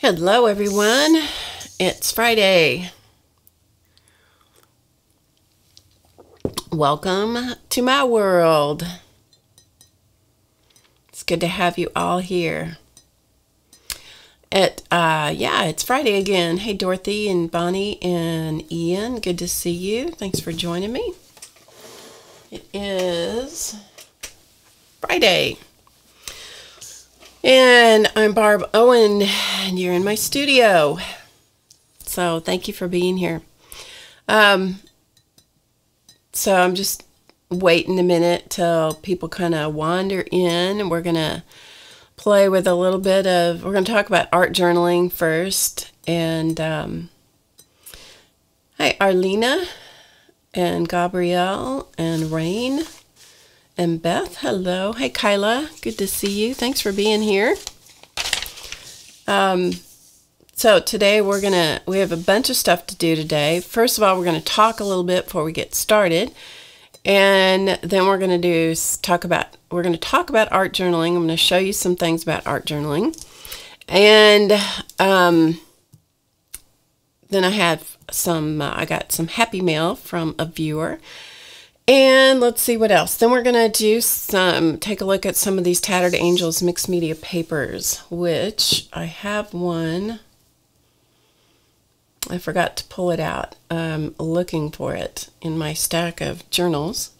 Hello everyone, it's Friday. Welcome to my world. It's good to have you all here. It's Friday again. Hey Dorothy and Bonnie and Ian, good to see you. Thanks for joining me. It is Friday. And I'm Barb Owen, and you're in my studio. So thank you for being here. So I'm just waiting a minute till people kind of wander in, and we're going to play with a little bit of, we're going to talk about art journaling first. And hi, Arlena and Gabrielle and Rain. And Beth, hello. Hey, Kyla, good to see you. Thanks for being here. So today we have a bunch of stuff to do today. First of all, we're going to talk a little bit before we get started. And then we're going to talk about art journaling. I'm going to show you some things about art journaling. And then I got some happy mail from a viewer. And let's see what else. Then we're going to take a look at some of these Tattered Angels mixed media papers, which I have one. I forgot to pull it out. I'm looking for it in my stack of journals.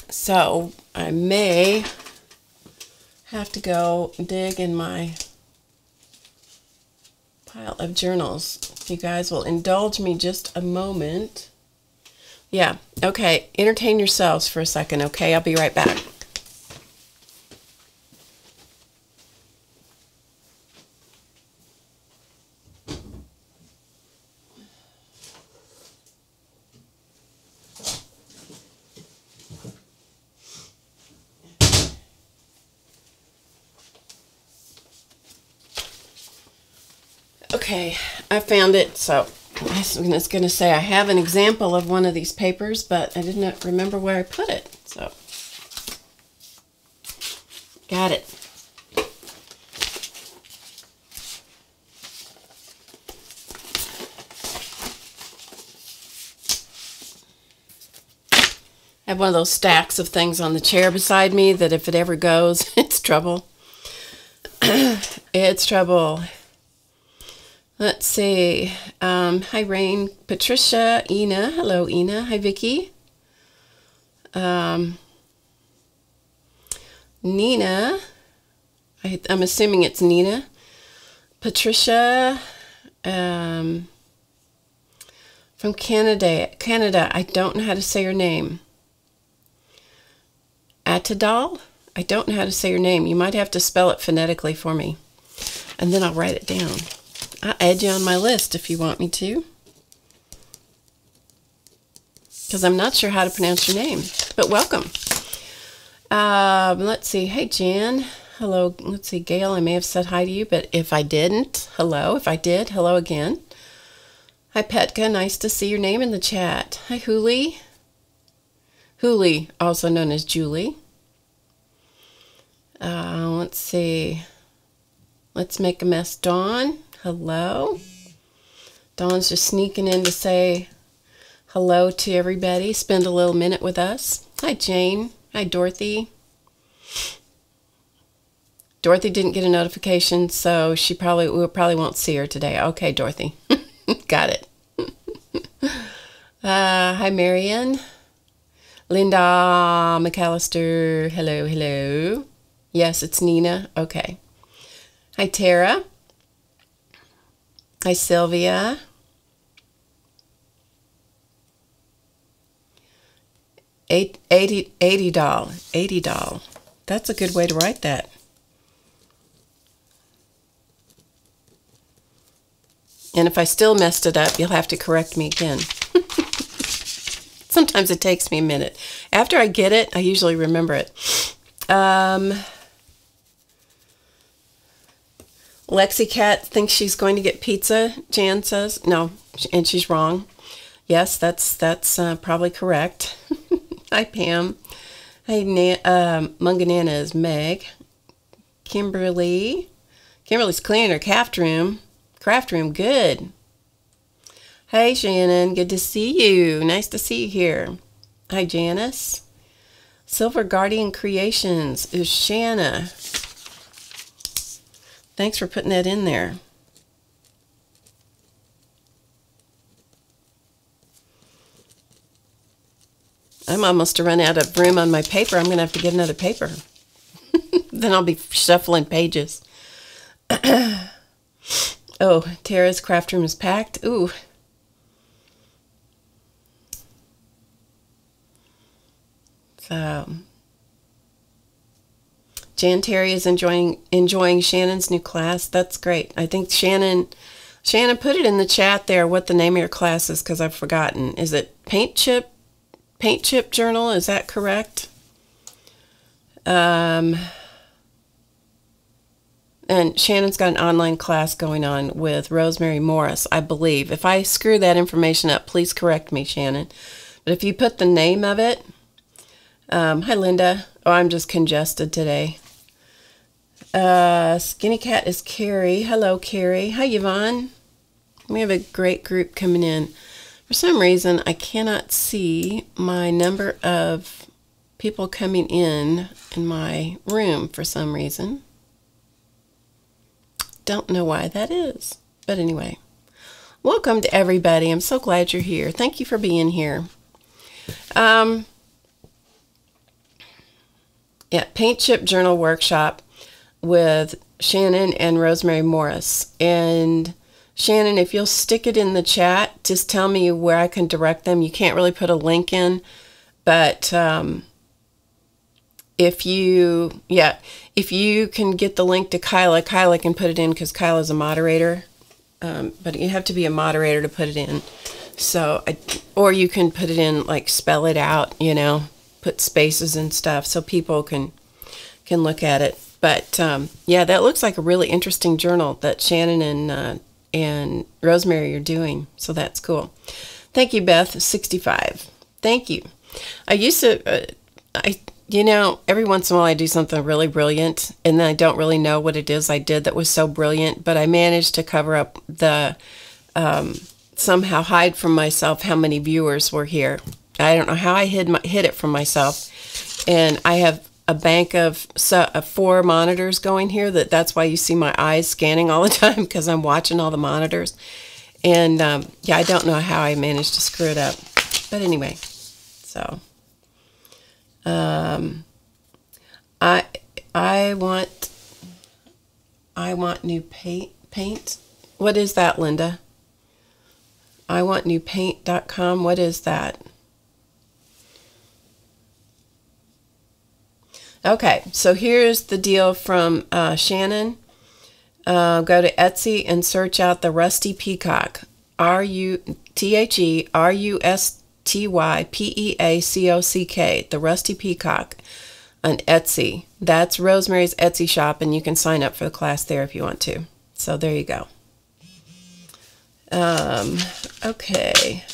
So I may have to go dig in my pile of journals. If you guys will indulge me just a moment. Yeah, okay. Entertain yourselves for a second, okay? I'll be right back. Okay, I found it. So I was going to say I have an example of one of these papers, but I didn't remember where I put it. So, got it. I have one of those stacks of things on the chair beside me that if it ever goes, it's trouble. It's trouble. Let's see. Hi, Rain. Patricia, Ina. Hello, Ina. Hi, Vicky. Nina. I'm assuming it's Nina. Patricia from Canada. I don't know how to say her name. Attadal? I don't know how to say your name. You might have to spell it phonetically for me. And then I'll write it down. I'll add you on my list if you want me to. Because I'm not sure how to pronounce your name. But welcome. Let's see. Hey, Jan. Hello. Let's see. Gail, I may have said hi to you, but if I didn't, hello. If I did, hello again. Hi, Petka. Nice to see your name in the chat. Hi, Huli. Huli, also known as Julie. Let's see. Let's make a mess. Dawn. Hello. Dawn's just sneaking in to say hello to everybody. Spend a little minute with us. Hi, Jane. Hi, Dorothy. Dorothy didn't get a notification, so we probably won't see her today. Okay, Dorothy. Got it. Hi, Marion. Linda McAllister. Hello, hello. Yes, it's Nina. Okay. Hi, Tara. Hi, Sylvia. $80 doll. That's a good way to write that. And if I still messed it up, you'll have to correct me again. Sometimes it takes me a minute. After I get it, I usually remember it. Lexi Cat thinks she's going to get pizza, Jan says. No, and she's wrong. Yes, that's probably correct. Hi, Pam. Hi, Munganana is Meg. Kimberly. Kimberly's cleaning her craft room. Good. Hey, Shannon. Good to see you. Nice to see you here. Hi, Janice. Silver Guardian Creations is Shanna. Thanks for putting that in there. I'm almost to run out of room on my paper. I'm going to have to get another paper. Then I'll be shuffling pages. Oh, Tara's craft room is packed. Ooh. So, Jan Terry is enjoying Shannon's new class. That's great. I think Shannon put it in the chat there what the name of your class is, because I've forgotten. Is it Paint Chip Journal? Is that correct? And Shannon's got an online class going on with Rosemary Morris, I believe. If I screw that information up, please correct me, Shannon. But if you put the name of it, hi, Linda. Oh, I'm just congested today. Skinny Cat is Carrie. Hello, Carrie. Hi, Yvonne. We have a great group coming in. For some reason, I cannot see my number of people coming in my room for some reason. Don't know why that is. But anyway, welcome to everybody. I'm so glad you're here. Thank you for being here. Yeah, Paint Chip Journal Workshop with Shannon and Rosemary Morris. And Shannon, if you'll stick it in the chat, just tell me where I can direct them. You can't really put a link in, but if you can get the link to Kyla can put it in, because Kyla's a moderator. But you have to be a moderator to put it in. So, or you can put it in, like, spell it out, you know, put spaces and stuff so people can look at it. But yeah, that looks like a really interesting journal that Shannon and Rosemary are doing. So that's cool. Thank you, Beth. 65. Thank you. I used to, you know, every once in a while I do something really brilliant, and then I don't really know what it is I did that was so brilliant, but I managed to cover up somehow hide from myself how many viewers were here. I don't know how I hid it from myself. And I have a bank of 4 monitors going here. That's why you see my eyes scanning all the time, because I'm watching all the monitors. And yeah, I don't know how I managed to screw it up. But anyway, so I want new paint. What is that, Linda? I want new paint.com. What is that? Okay, so here's the deal from Shannon. Go to Etsy and search out the Rusty Peacock. RUSTYPEACOCK. The Rusty Peacock on Etsy. That's Rosemary's Etsy shop, and you can sign up for the class there if you want to. So there you go. Okay.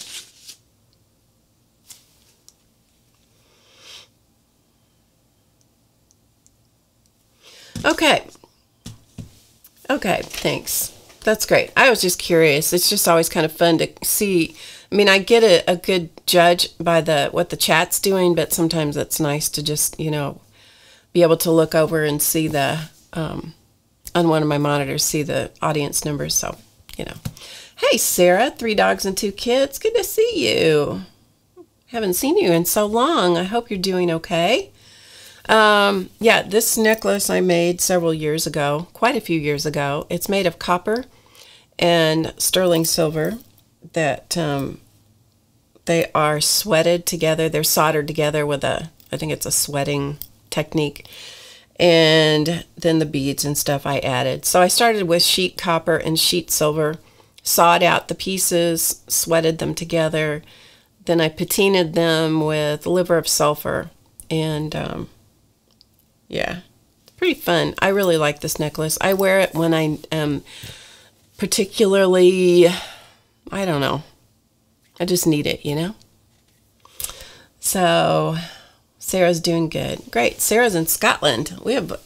Okay, thanks. That's great. I was just curious. It's just always kind of fun to see. I mean, I get a good judge by what the chat's doing, but sometimes it's nice to just, you know, be able to look over and see the, on one of my monitors, see the audience numbers. So, you know. Hey, Sarah, 3 dogs and 2 kids. Good to see you. Haven't seen you in so long. I hope you're doing okay. Yeah, this necklace I made several years ago, quite a few years ago. It's made of copper and sterling silver that they are sweated together. They're soldered together with I think it's a sweating technique. And then the beads and stuff I added. So I started with sheet copper and sheet silver, sawed out the pieces, sweated them together. Then I patinaed them with liver of sulfur. And yeah, it's pretty fun. I really like this necklace. I wear it when I am particularly, I don't know, I just need it, you know? So Sarah's doing good. Great. Sarah's in Scotland. We have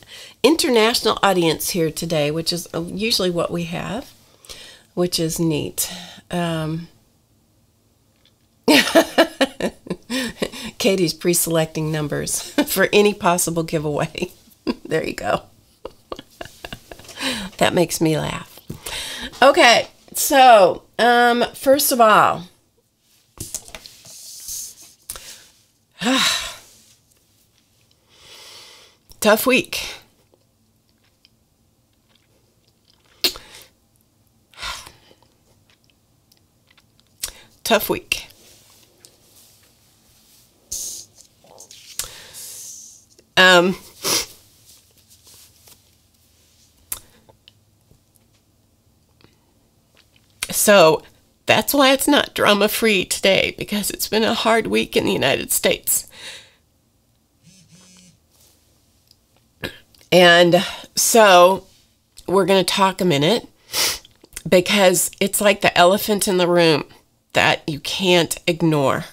international audience here today, which is usually what we have, which is neat. Katie's pre-selecting numbers for any possible giveaway. There you go. That makes me laugh. Okay, so first of all, tough week. Tough week. So that's why it's not drama-free today, because it's been a hard week in the United States. And so we're going to talk a minute, because it's like the elephant in the room that you can't ignore.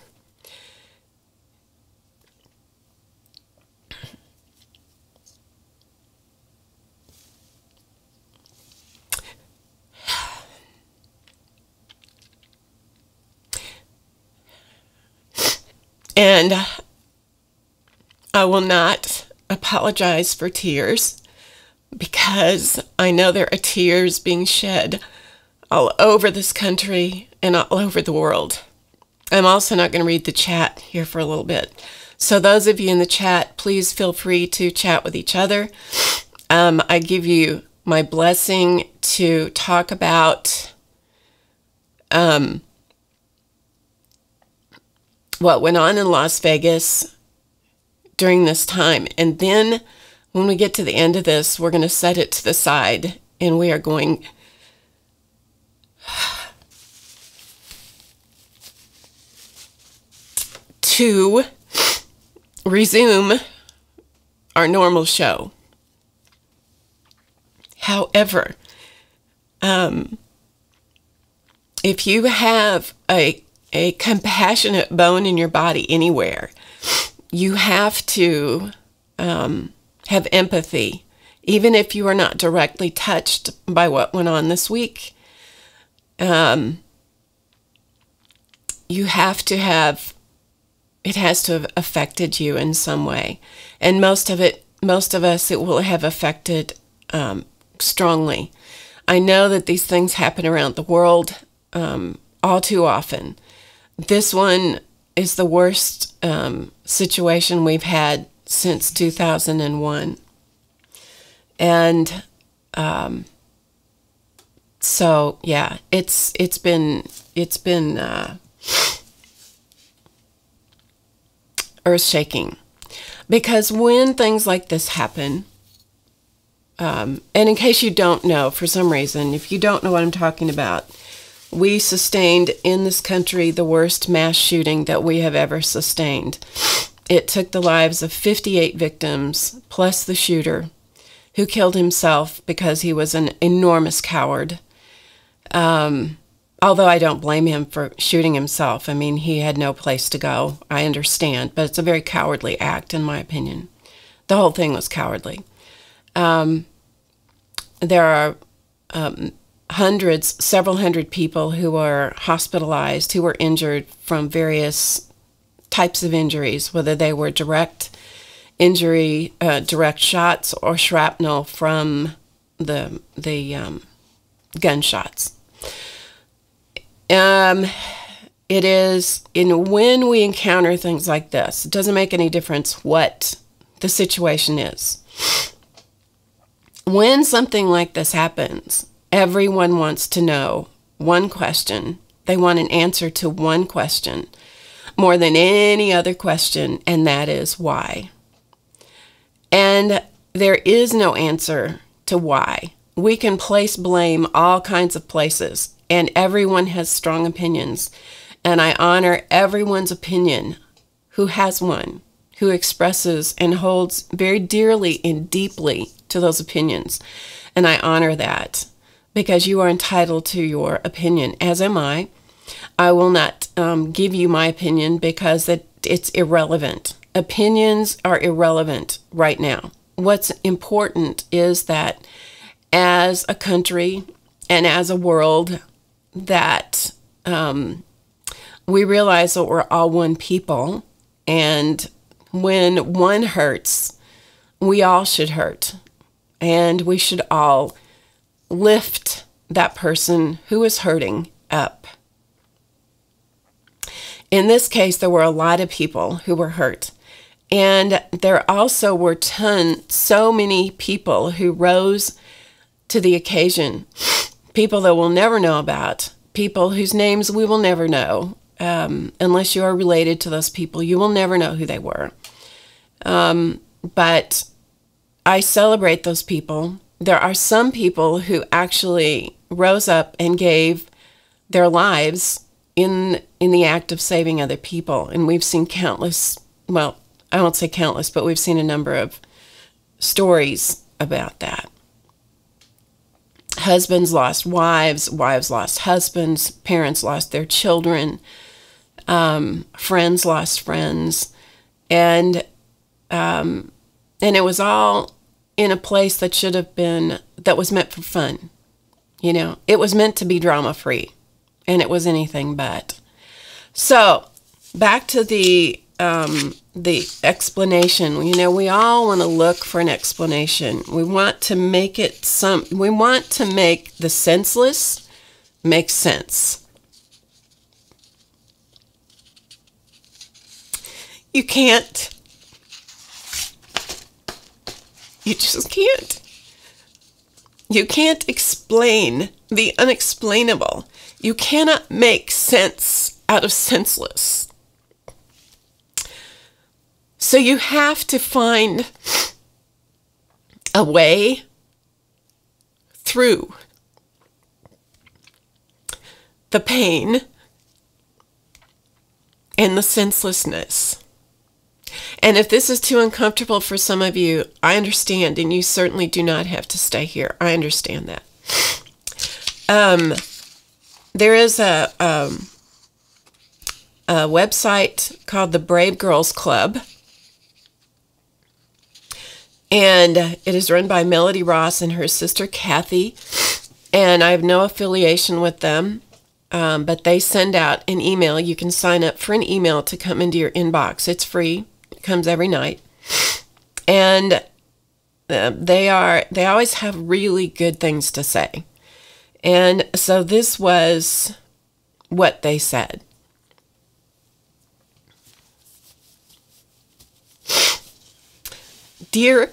And I will not apologize for tears, because I know there are tears being shed all over this country and all over the world. I'm also not going to read the chat here for a little bit. So those of you in the chat, please feel free to chat with each other. I give you my blessing to talk about what went on in Las Vegas during this time. And then when we get to the end of this, we're going to set it to the side, and we are going to resume our normal show. However, if you have a compassionate bone in your body anywhere, you have to have empathy, even if you are not directly touched by what went on this week. You have to have, it has to have affected you in some way. And most of us, it will have affected strongly. I know that these things happen around the world all too often. This one is the worst situation we've had since 2001. And so yeah, it's been earth-shaking, because when things like this happen, and in case you don't know, for some reason, if you don't know what I'm talking about, we sustained in this country the worst mass shooting that we have ever sustained. It took the lives of 58 victims, plus the shooter, who killed himself because he was an enormous coward. Although I don't blame him for shooting himself. I mean, he had no place to go. I understand, but it's a very cowardly act, in my opinion. The whole thing was cowardly. There are several hundred people who were hospitalized, who were injured from various types of injuries, whether they were direct injury, direct shots, or shrapnel from the gunshots. It is, when we encounter things like this, it doesn't make any difference what the situation is. When something like this happens, everyone wants to know one question. They want an answer to one question more than any other question, and that is why. And there is no answer to why. We can place blame all kinds of places, and everyone has strong opinions. And I honor everyone's opinion who has one, who expresses and holds very dearly and deeply to those opinions. And I honor that, because you are entitled to your opinion, as am I. I will not give you my opinion because it's irrelevant. Opinions are irrelevant right now. what's important is that as a country and as a world, that we realize that we're all one people, and when one hurts, we all should hurt, and we should all lift that person who is hurting up. In this case, there were a lot of people who were hurt, and there also were so many people who rose to the occasion, people that we'll never know about, people whose names we will never know. Unless you are related to those people, you will never know who they were. But I celebrate those people. There are some people who actually rose up and gave their lives in the act of saving other people. And we've seen countless, well, I won't say countless, but we've seen a number of stories about that. Husbands lost wives, wives lost husbands, parents lost their children, friends lost friends, and it was all in a place that was meant for fun. You know, it was meant to be drama-free, and it was anything but. So, back to the explanation. You know, we all want to look for an explanation. We want to make we want to make the senseless make sense. You can't. You just can't. You can't explain the unexplainable. You cannot make sense out of senseless. So you have to find a way through the pain and the senselessness. And if this is too uncomfortable for some of you, I understand, and you certainly do not have to stay here. I understand that. There is a website called the Brave Girls Club, and it is run by Melody Ross and her sister Kathy, and I have no affiliation with them, but they send out an email. You can sign up for an email to come into your inbox. It's free. It comes every night, and they always have really good things to say. And so this was what they said. Dear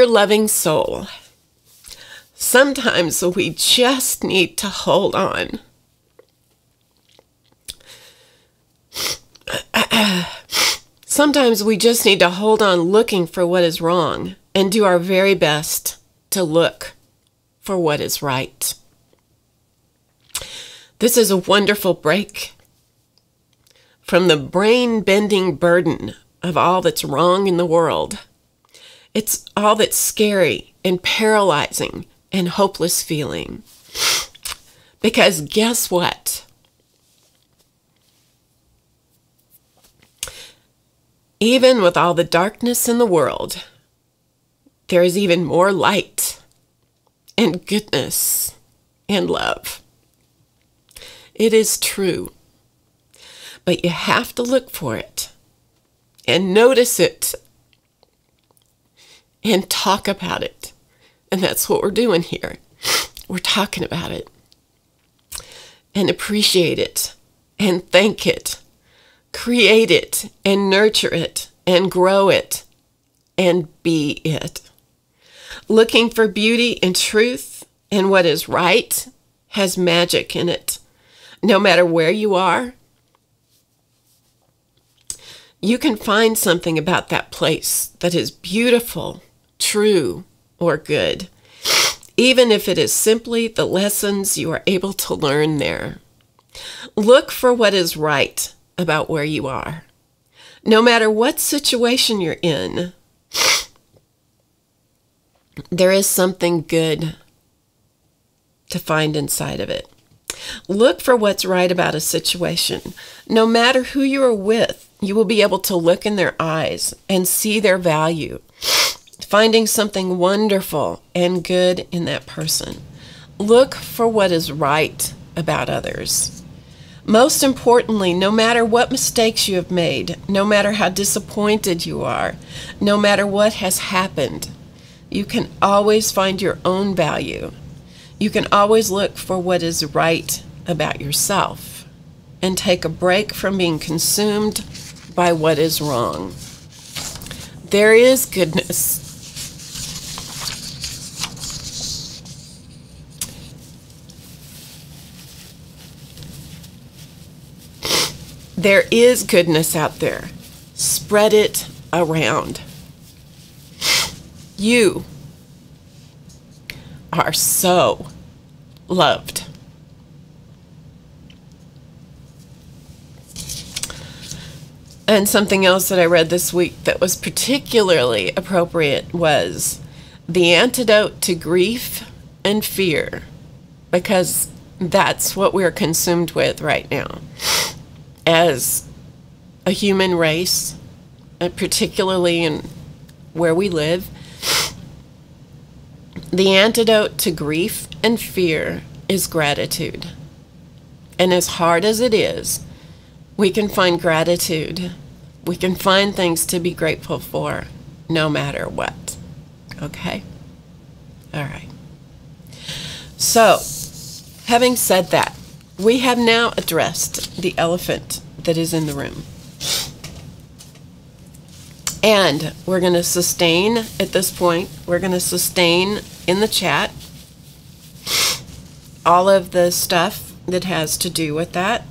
loving soul, sometimes we just need to hold on. Sometimes we just need to hold on looking for what is wrong and do our very best to look for what is right. This is a wonderful break from the brain-bending burden of all that's wrong in the world. It's all that's scary and paralyzing and hopeless feeling. Because guess what? Even with all the darkness in the world, there is even more light and goodness and love. It is true, but you have to look for it and notice it and talk about it. And that's what we're doing here. We're talking about it and appreciate it and thank it, create it and nurture it and grow it and be it. Looking for beauty and truth and what is right has magic in it. No matter where you are, you can find something about that place that is beautiful, true, or good, even if it is simply the lessons you are able to learn there. Look for what is right about where you are. No matter what situation you're in, there is something good to find inside of it. Look for what's right about a situation. No matter who you are with, you will be able to look in their eyes and see their value, finding something wonderful and good in that person. Look for what is right about others. Most importantly, no matter what mistakes you have made, no matter how disappointed you are, no matter what has happened, you can always find your own value. You can always look for what is right about yourself and take a break from being consumed by what is wrong. There is goodness. There is goodness out there. Spread it around. You are so loved. And something else that I read this week that was particularly appropriate was the antidote to grief and fear, because that's what we're consumed with right now as a human race, and particularly in where we live. The antidote to grief and fear is gratitude. And as hard as it is, we can find gratitude. We can find things to be grateful for no matter what. Okay? All right. So, having said that, we have now addressed the elephant that is in the room. And we're going to sustain at this point. We're going to sustain in the chat all of the stuff that has to do with that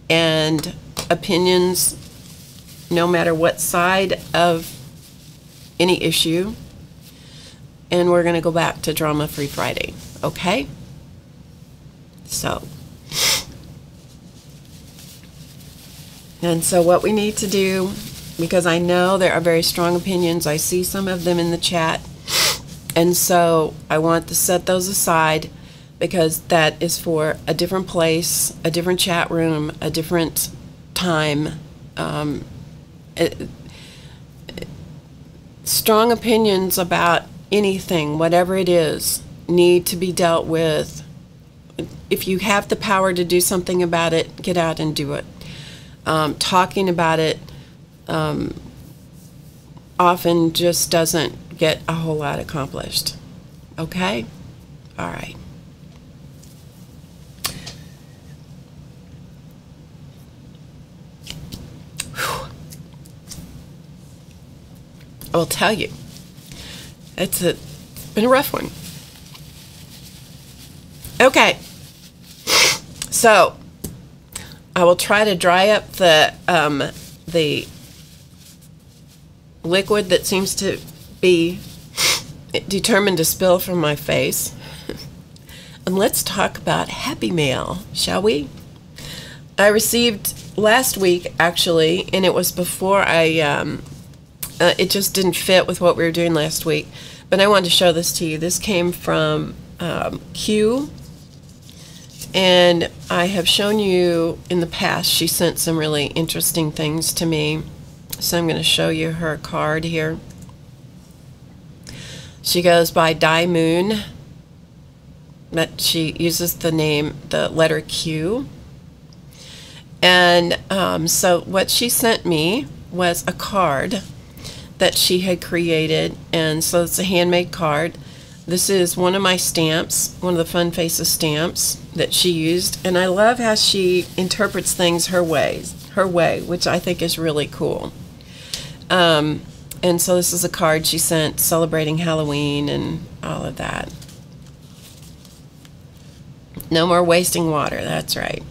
and opinions, no matter what side of any issue. And we're going to go back to Drama Free Friday. Okay? So. And so what we need to do, because I know there are very strong opinions, I see some of them in the chat, and so I want to set those aside because that is for a different place, a different chat room, a different time. Strong opinions about anything, whatever it is, need to be dealt with. If you have the power to do something about it, get out and do it. Talking about it often just doesn't get a whole lot accomplished. Okay? All right. Whew. I will tell you, it's been a rough one. Okay. So, I will try to dry up the liquid that seems to be determined to spill from my face. And let's talk about Happy Mail, shall we? I received last week, actually, and it was before it just didn't fit with what we were doing last week. But I wanted to show this to you. This came from Q. And I have shown you in the past, she sent some really interesting things to me. So I'm going to show you her card here. She goes by Di Moon, but she uses the letter Q. And so what she sent me was a card that she had created. And so it's a handmade card. This is one of my stamps, one of the Fun Faces stamps that she used, and I love how she interprets things her way, which I think is really cool. And so this is a card she sent celebrating Halloween and all of that. No more wasting water, that's right.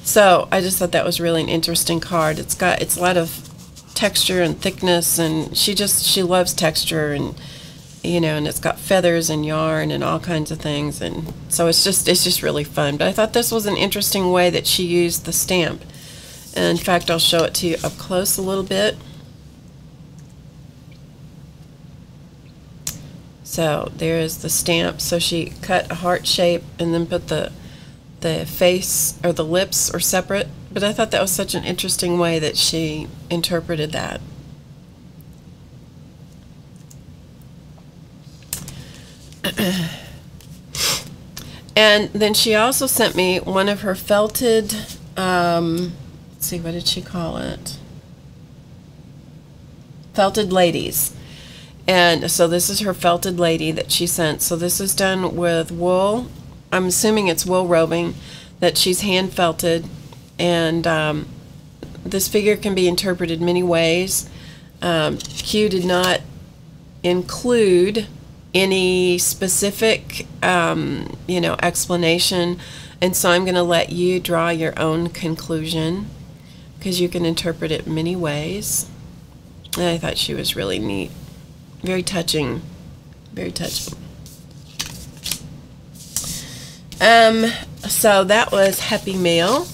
So I just thought that was really an interesting card. It's a lot of texture and thickness, and she loves texture, and and it's got feathers and yarn and all kinds of things, and so it's just really fun. But I thought this was an interesting way that she used the stamp. And in fact, I'll show it to you up close a little bit. So there's the stamp. So she cut a heart shape and then put the the face or the lips are separate, but I thought that was such an interesting way that she interpreted that. And then she also sent me one of her felted, let's see, what did she call it? Felted ladies. And so this is her felted lady that she sent. So this is done with wool. I'm assuming it's wool roving that she's hand felted. And this figure can be interpreted many ways. Q did not include any specific explanation, and so I'm going to let you draw your own conclusion, because you can interpret it many ways. And I thought she was really neat, very touching, very touching. So that was Happy Mail.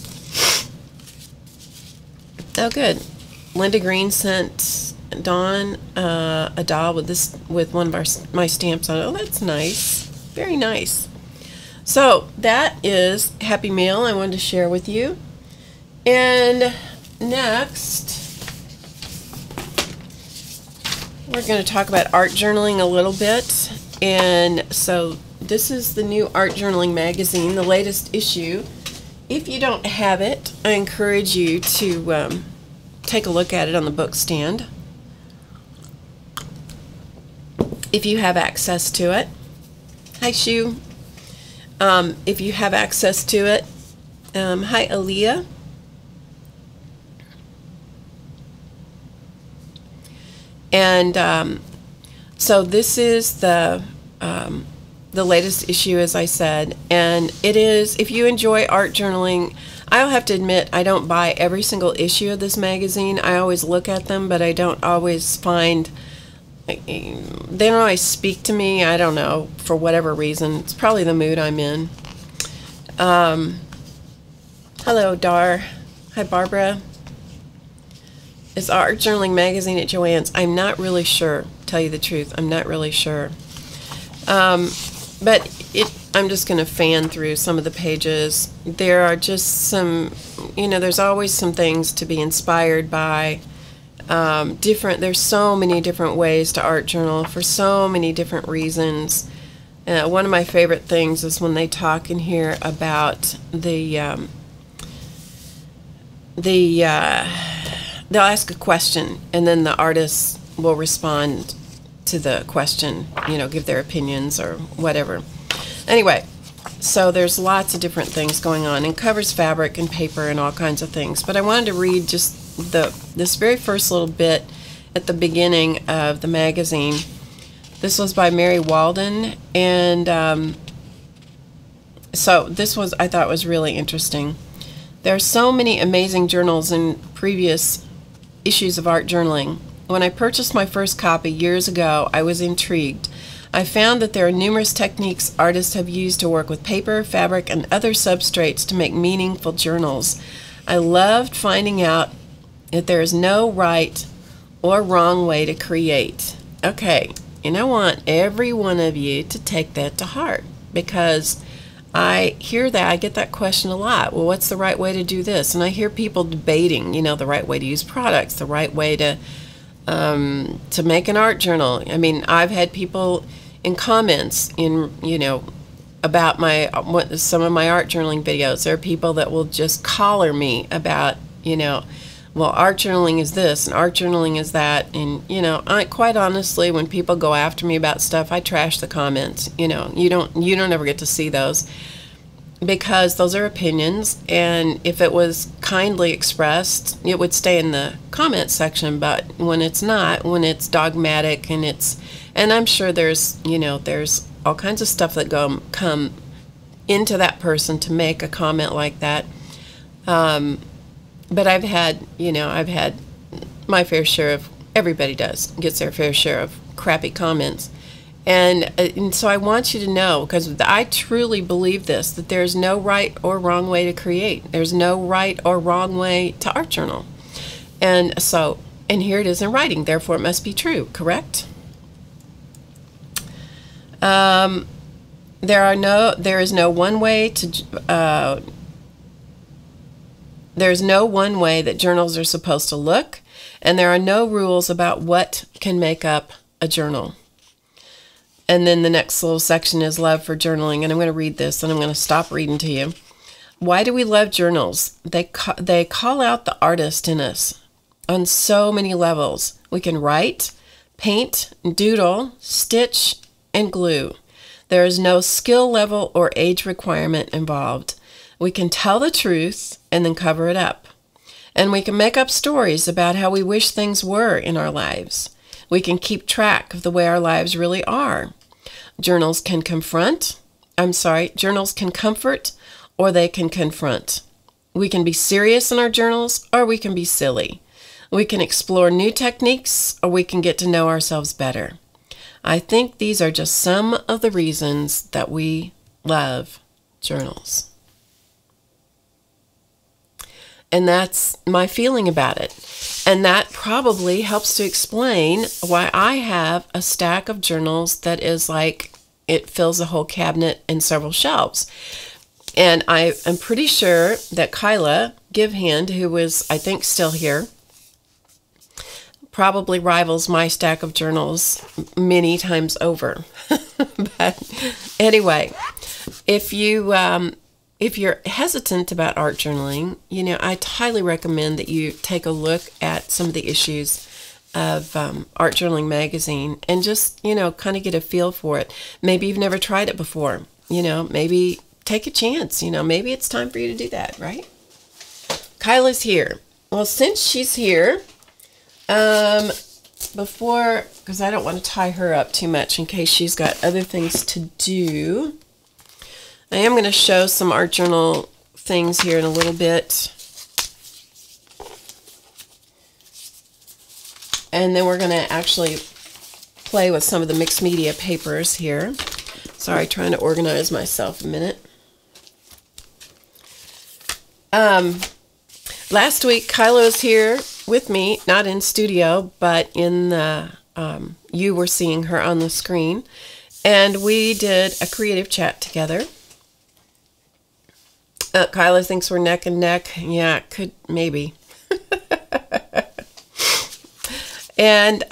Oh, good. Linda Green sent Dawn a doll with one of my stamps on it. Oh, that's nice. Very nice. So that is Happy Mail I wanted to share with you. And next, we're going to talk about art journaling a little bit. And so this is the new art journaling magazine, the latest issue. If you don't have it, I encourage you to take a look at it on the book stand, if you have access to it. Hi, Shu. If you have access to it. Hi, Aaliyah. And so this is the latest issue, as I said, and it is, if you enjoy art journaling, I'll have to admit I don't buy every single issue of this magazine. I always look at them, but I don't always find, they don't always speak to me. I don't know, for whatever reason. It's probably the mood I'm in. Hello, Dar. Hi, Barbara. Is art journaling magazine at Joann's? I'm not really sure, tell you the truth. I'm not really sure. But I'm just going to fan through some of the pages. There are just some, there's always some things to be inspired by. There's so many different ways to art journal for so many different reasons. One of my favorite things is when they talk in here about they'll ask a question, and then the artists will respond to the question, give their opinions or whatever. Anyway, so there's lots of different things going on, and covers fabric and paper and all kinds of things. But I wanted to read just this very first little bit at the beginning of the magazine. This was by Mary Walden, and so this was, I thought, was really interesting. There are so many amazing journals in previous issues of art journaling. When I purchased my first copy years ago, I was intrigued. I found that there are numerous techniques artists have used to work with paper, fabric, and other substrates to make meaningful journals. I loved finding out that there is no right or wrong way to create. Okay, and I want every one of you to take that to heart, because I hear that, I get that question a lot. Well, what's the right way to do this? And I hear people debating, the right way to use products, the right way to make an art journal. I mean, I've had people in comments about some of my art journaling videos. There are people that will just collar me about, well, art journaling is this and art journaling is that. And, I quite honestly, when people go after me about stuff, I trash the comments. You don't ever get to see those, because those are opinions, and if it was kindly expressed, it would stay in the comment section. But when it's not, when it's dogmatic, and I'm sure there's all kinds of stuff that come into that person to make a comment like that. But I've had my fair share of, everybody gets their fair share of crappy comments. And so I want you to know, because I truly believe this, that there's no right or wrong way to create. There's no right or wrong way to art journal. And so, and here it is in writing, therefore it must be true, correct? There is no one way that journals are supposed to look, and there are no rules about what can make up a journal. And then the next little section is love for journaling, and I'm going to read this, and I'm going to stop reading to you. Why do we love journals? They call out the artist in us on so many levels. We can write, paint, doodle, stitch, and glue. There is no skill level or age requirement involved. We can tell the truth and then cover it up. And we can make up stories about how we wish things were in our lives. We can keep track of the way our lives really are. Journals can comfort, or they can confront. We can be serious in our journals, or we can be silly. We can explore new techniques, or we can get to know ourselves better. I think these are just some of the reasons that we love journals. And that's my feeling about it. And that probably helps to explain why I have a stack of journals that is like, it fills a whole cabinet and several shelves. And I am pretty sure that Kyla Givehand, who was, I think, still here, probably rivals my stack of journals many times over. But anyway, if you're hesitant about art journaling, I highly recommend that you take a look at some of the issues of Art Journaling magazine and just, kind of get a feel for it. Maybe you've never tried it before. Maybe take a chance. Maybe it's time for you to do that, right? Kyla's here. Well, since she's here, because I don't want to tie her up too much in case she's got other things to do, I am going to show some art journal things here in a little bit. And then we're going to actually play with some of the mixed media papers here. Sorry, trying to organize myself a minute. Last week, Kyla was here with me, not in studio, but in the, you were seeing her on the screen. And we did a creative chat together. Kyla thinks we're neck and neck. Yeah, maybe. And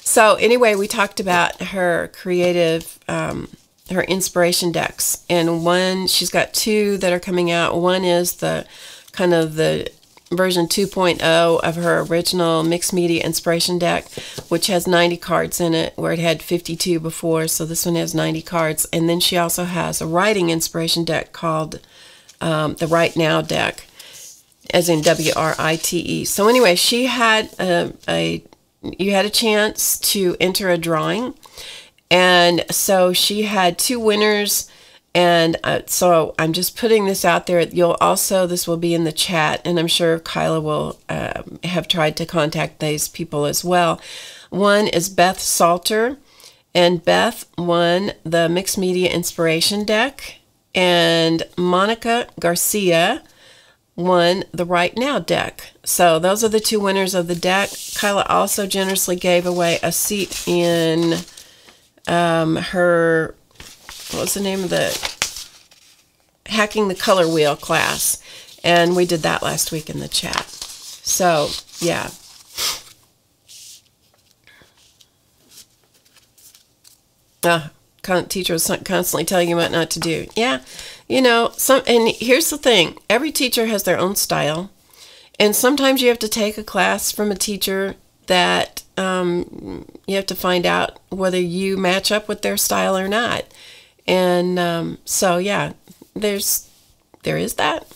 so anyway, we talked about her creative, her inspiration decks. And she's got two that are coming out. One is the kind of the version 2.0 of her original mixed media inspiration deck, which has 90 cards in it, where it had 52 before. So this one has 90 cards. And then she also has a writing inspiration deck called the Right Now deck, as in WRITE. So anyway, she had you had a chance to enter a drawing, and so she had two winners. And so I'm just putting this out there. This will be in the chat, and I'm sure Kyla will have tried to contact these people as well. One is Beth Salter, and Beth won the Mixed Media Inspiration deck, and Monica Garcia won the Right Now deck. So those are the two winners of the deck. Kyla also generously gave away a seat in her, what was the name of the Hacking the Color Wheel class, and we did that last week in the chat. So yeah, teacher was constantly telling you what not to do. Yeah, and here's the thing, every teacher has their own style, and sometimes you have to take a class from a teacher that you have to find out whether you match up with their style or not. And so yeah, there is that.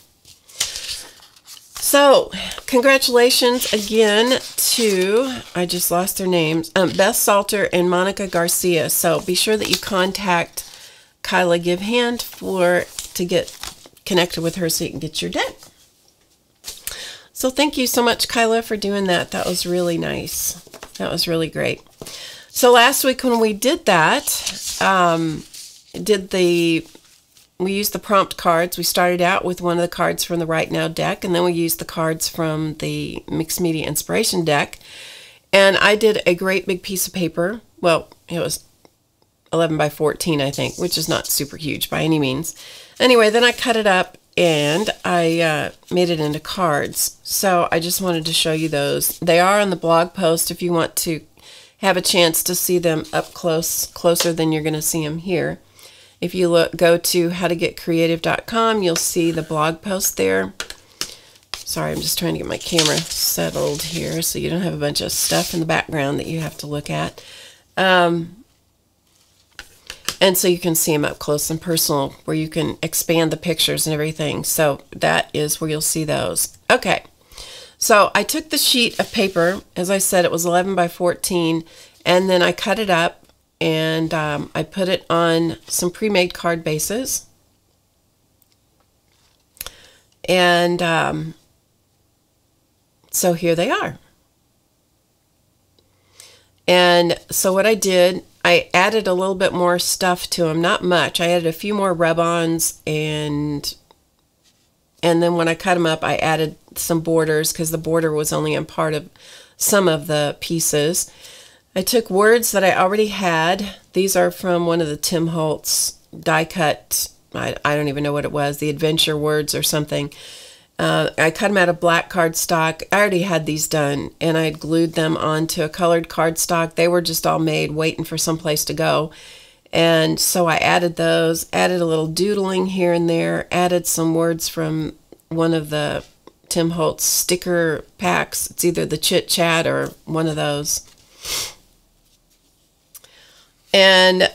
So congratulations again to, I just lost their names, Beth Salter and Monica Garcia. So be sure that you contact Kyla Givehand to get connected with her so you can get your deck. So thank you so much, Kyla, for doing that. That was really nice. That was really great. So last week when we did that, we used the prompt cards. We started out with one of the cards from the Right Now deck, and then we used the cards from the Mixed Media Inspiration deck. And I did a great big piece of paper. Well, it was 11 by 14, I think, which is not super huge by any means. Anyway, then I cut it up and I made it into cards. So I just wanted to show you those. They are on the blog post if you want to have a chance to see them up closer than you're going to see them here. If you go to HowToGetCreative.com, you'll see the blog post there. Sorry, I'm just trying to get my camera settled here so you don't have a bunch of stuff in the background that you have to look at. And so you can see them up close and personal where you can expand the pictures and everything. So that is where you'll see those. Okay, so I took the sheet of paper, as I said, it was 11 by 14, and then I cut it up and I put it on some pre-made card bases. And so here they are. And so what I did, I added a little bit more stuff to them, not much. I added a few more rub-ons, and then when I cut them up, I added some borders because the border was only on part of some of the pieces. I took words that I already had. These are from one of the Tim Holtz die cut, I don't even know what it was, the adventure words or something. I cut them out of black cardstock. I already had these done, and I had glued them onto a colored cardstock. They were just all made, waiting for someplace to go. And so I added those, added a little doodling here and there, added some words from one of the Tim Holtz sticker packs. It's either the Chit Chat or one of those. And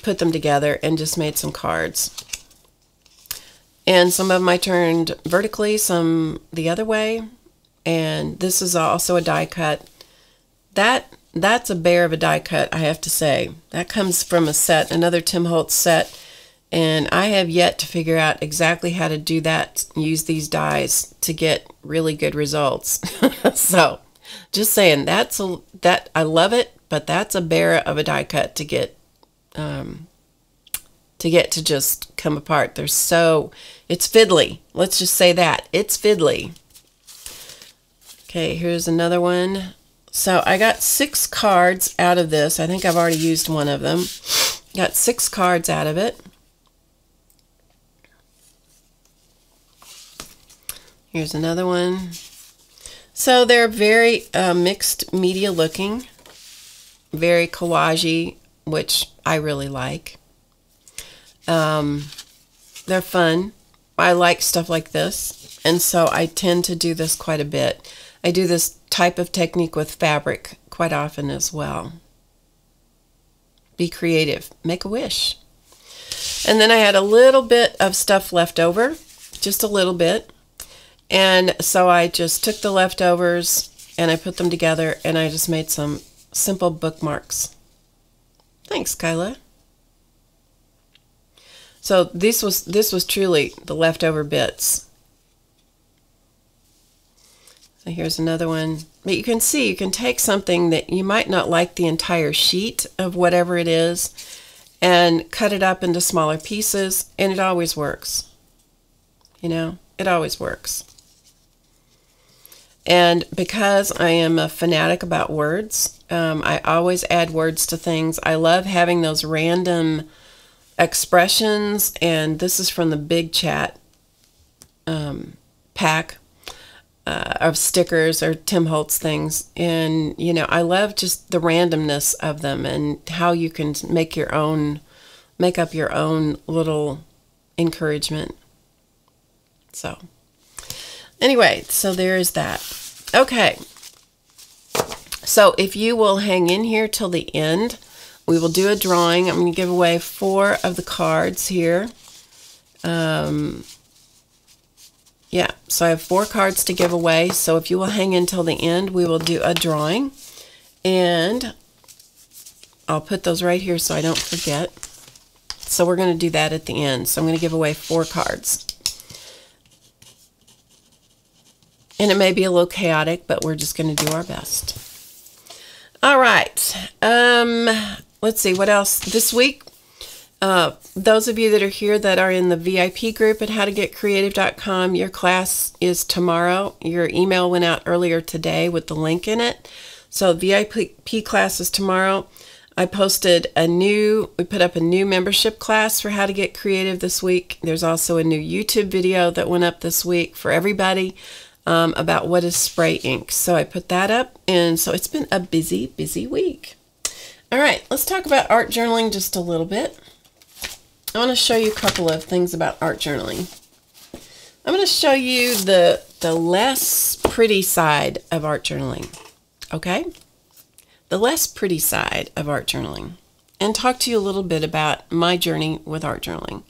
put them together and just made some cards. And some of them I turned vertically, some the other way. And this is also a die cut. That's a bear of a die cut, I have to say. That comes from a set, another Tim Holtz set. And I have yet to figure out exactly how to do that, use these dies to get really good results. So, just saying, that I love it, but that's a bear of a die cut to get to just come apart. It's fiddly. Let's just say that. It's fiddly. Okay, here's another one. So I got 6 cards out of this. I think I've already used one of them. Got 6 cards out of it. Here's another one. So they're very mixed media looking. Very collagey, which I really like. They're fun. I like stuff like this, and so I tend to do this quite a bit. I do this type of technique with fabric quite often as well. Be creative. Make a wish. And then I had a little bit of stuff left over, just a little bit. And so I just took the leftovers and I put them together and I just made some simple bookmarks. Thanks, Kyla. So this was truly the leftover bits. So here's another one. But you can see, you can take something that you might not like the entire sheet of whatever it is and cut it up into smaller pieces, and it always works. You know, it always works. And because I am a fanatic about words, I always add words to things. I love having those random expressions, and this is from the Big Chat pack of stickers or Tim Holtz things. And, you know, I love just the randomness of them and how you can make up your own little encouragement. So, anyway, so there is that. Okay. So if you will hang in here till the end, we will do a drawing. I'm going to give away 4 of the cards here. Yeah, so I have 4 cards to give away. So if you will hang in till the end, we will do a drawing. And I'll put those right here so I don't forget. So we're going to do that at the end. So I'm going to give away 4 cards. And it may be a little chaotic, but we're just going to do our best. All right. Let's see, what else? This week, those of you that are here that are in the VIP group at HowToGetCreative.com, your class is tomorrow. Your email went out earlier today with the link in it. So VIP class is tomorrow. I we put up a new membership class for How to Get Creative this week. There's also a new YouTube video that went up this week for everybody about what is spray ink. So I put that up, and so it's been a busy, busy week. All right, let's talk about art journaling just a little bit. I want to show you a couple of things about art journaling. I'm going to show you the less pretty side of art journaling, okay? The less pretty side of art journaling, and talk to you a little bit about my journey with art journaling.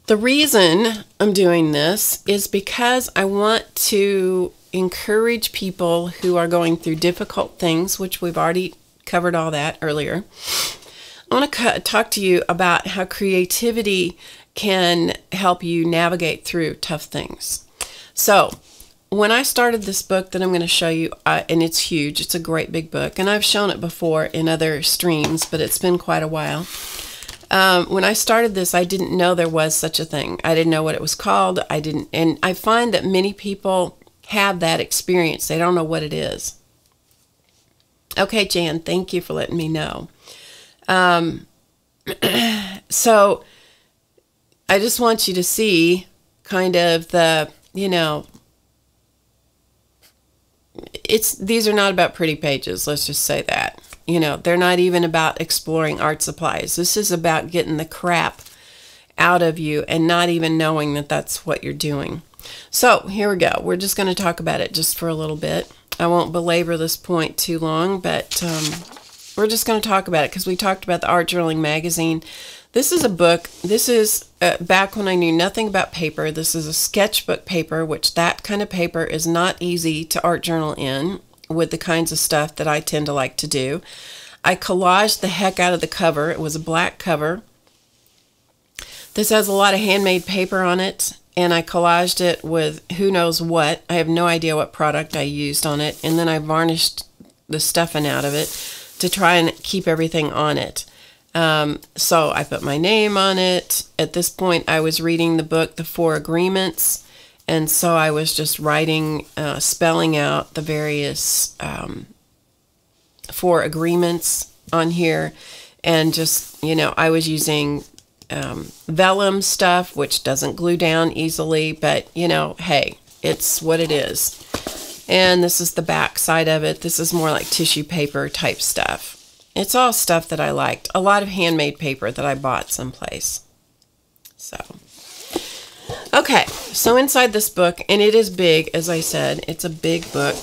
The reason I'm doing this is because I want to encourage people who are going through difficult things, which we've already covered all that earlier. I want to talk to you about how creativity can help you navigate through tough things. So, when I started this book that I'm going to show you, and it's huge, it's a great big book, and I've shown it before in other streams, but it's been quite a while. When I started this, I didn't know there was such a thing. I didn't know what it was called. And I find that many people have that experience. They don't know what it is. Okay, Jan, thank you for letting me know. So I just want you to see kind of the, these are not about pretty pages. Let's just say that. They're not even about exploring art supplies. This is about getting the crap out of you and not even knowing that that's what you're doing. So here we go. We're just going to talk about it just for a little bit. I won't belabor this point too long, but we're just going to talk about it because we talked about the Art Journaling magazine. This is a book. This is back when I knew nothing about paper. This is a sketchbook paper, which that kind of paper is not easy to art journal in with the kinds of stuff that I tend to like to do. I collaged the heck out of the cover. It was a black cover. This has a lot of handmade paper on it, and I collaged it with who knows what. I have no idea what product I used on it, and then I varnished the stuffing out of it to try and keep everything on it. So I put my name on it. At this point, I was reading the book, The Four Agreements, and so I was just writing, spelling out the various 4 agreements on here, and just, I was using vellum stuff, which doesn't glue down easily, but, hey, it's what it is. And this is the back side of it. This is more like tissue paper type stuff. It's all stuff that I liked. A lot of handmade paper that I bought someplace. So, okay. So inside this book, and it is big, as I said, it's a big book.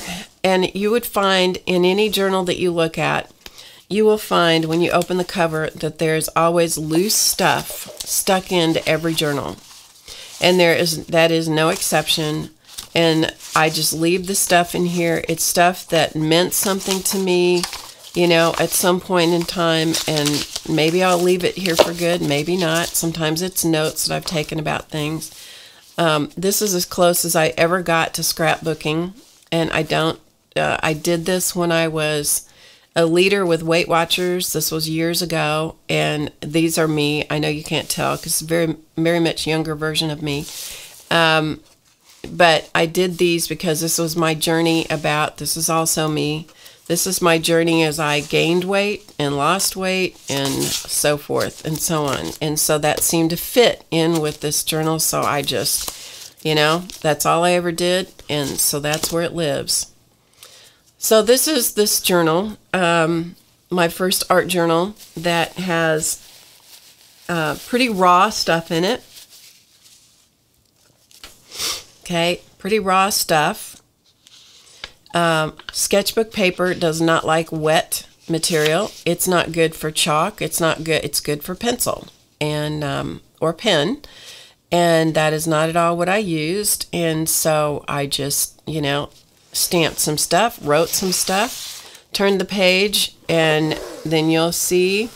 And you would find in any journal that you look at, you will find when you open the cover that there's always loose stuff stuck into every journal. And that is no exception. And I just leave the stuff in here. It's stuff that meant something to me, at some point in time, and maybe I'll leave it here for good, maybe not. Sometimes it's notes that I've taken about things. This is as close as I ever got to scrapbooking, and I did this when I was a leader with Weight Watchers. This was years ago, and these are me. I know you can't tell because it's a very, very much younger version of me. But I did these because this was my journey this is also me. This is my journey as I gained weight and lost weight and so forth and so on. And so that seemed to fit in with this journal. So I just, that's all I ever did. And so that's where it lives. So this is this journal, my first art journal that has pretty raw stuff in it. Okay, pretty raw stuff. Sketchbook paper does not like wet material. It's not good for chalk. It's not good. It's good for pencil and or pen, and that is not at all what I used. And so I just, stamped some stuff, wrote some stuff, turned the page, and then you'll see.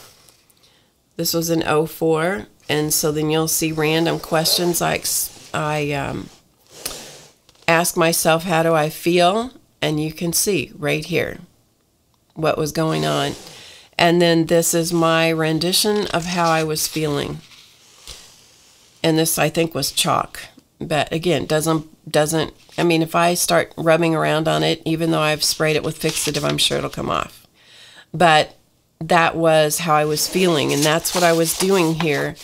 This was in 04, and so then you'll see random questions like I ask myself, how do I feel? And you can see right here what was going on. And then this is my rendition of how I was feeling. And this, I think, was chalk. But again, doesn't, I mean, if I start rubbing around on it, even though I've sprayed it with fixative, I'm sure it'll come off. But that was how I was feeling, and that's what I was doing here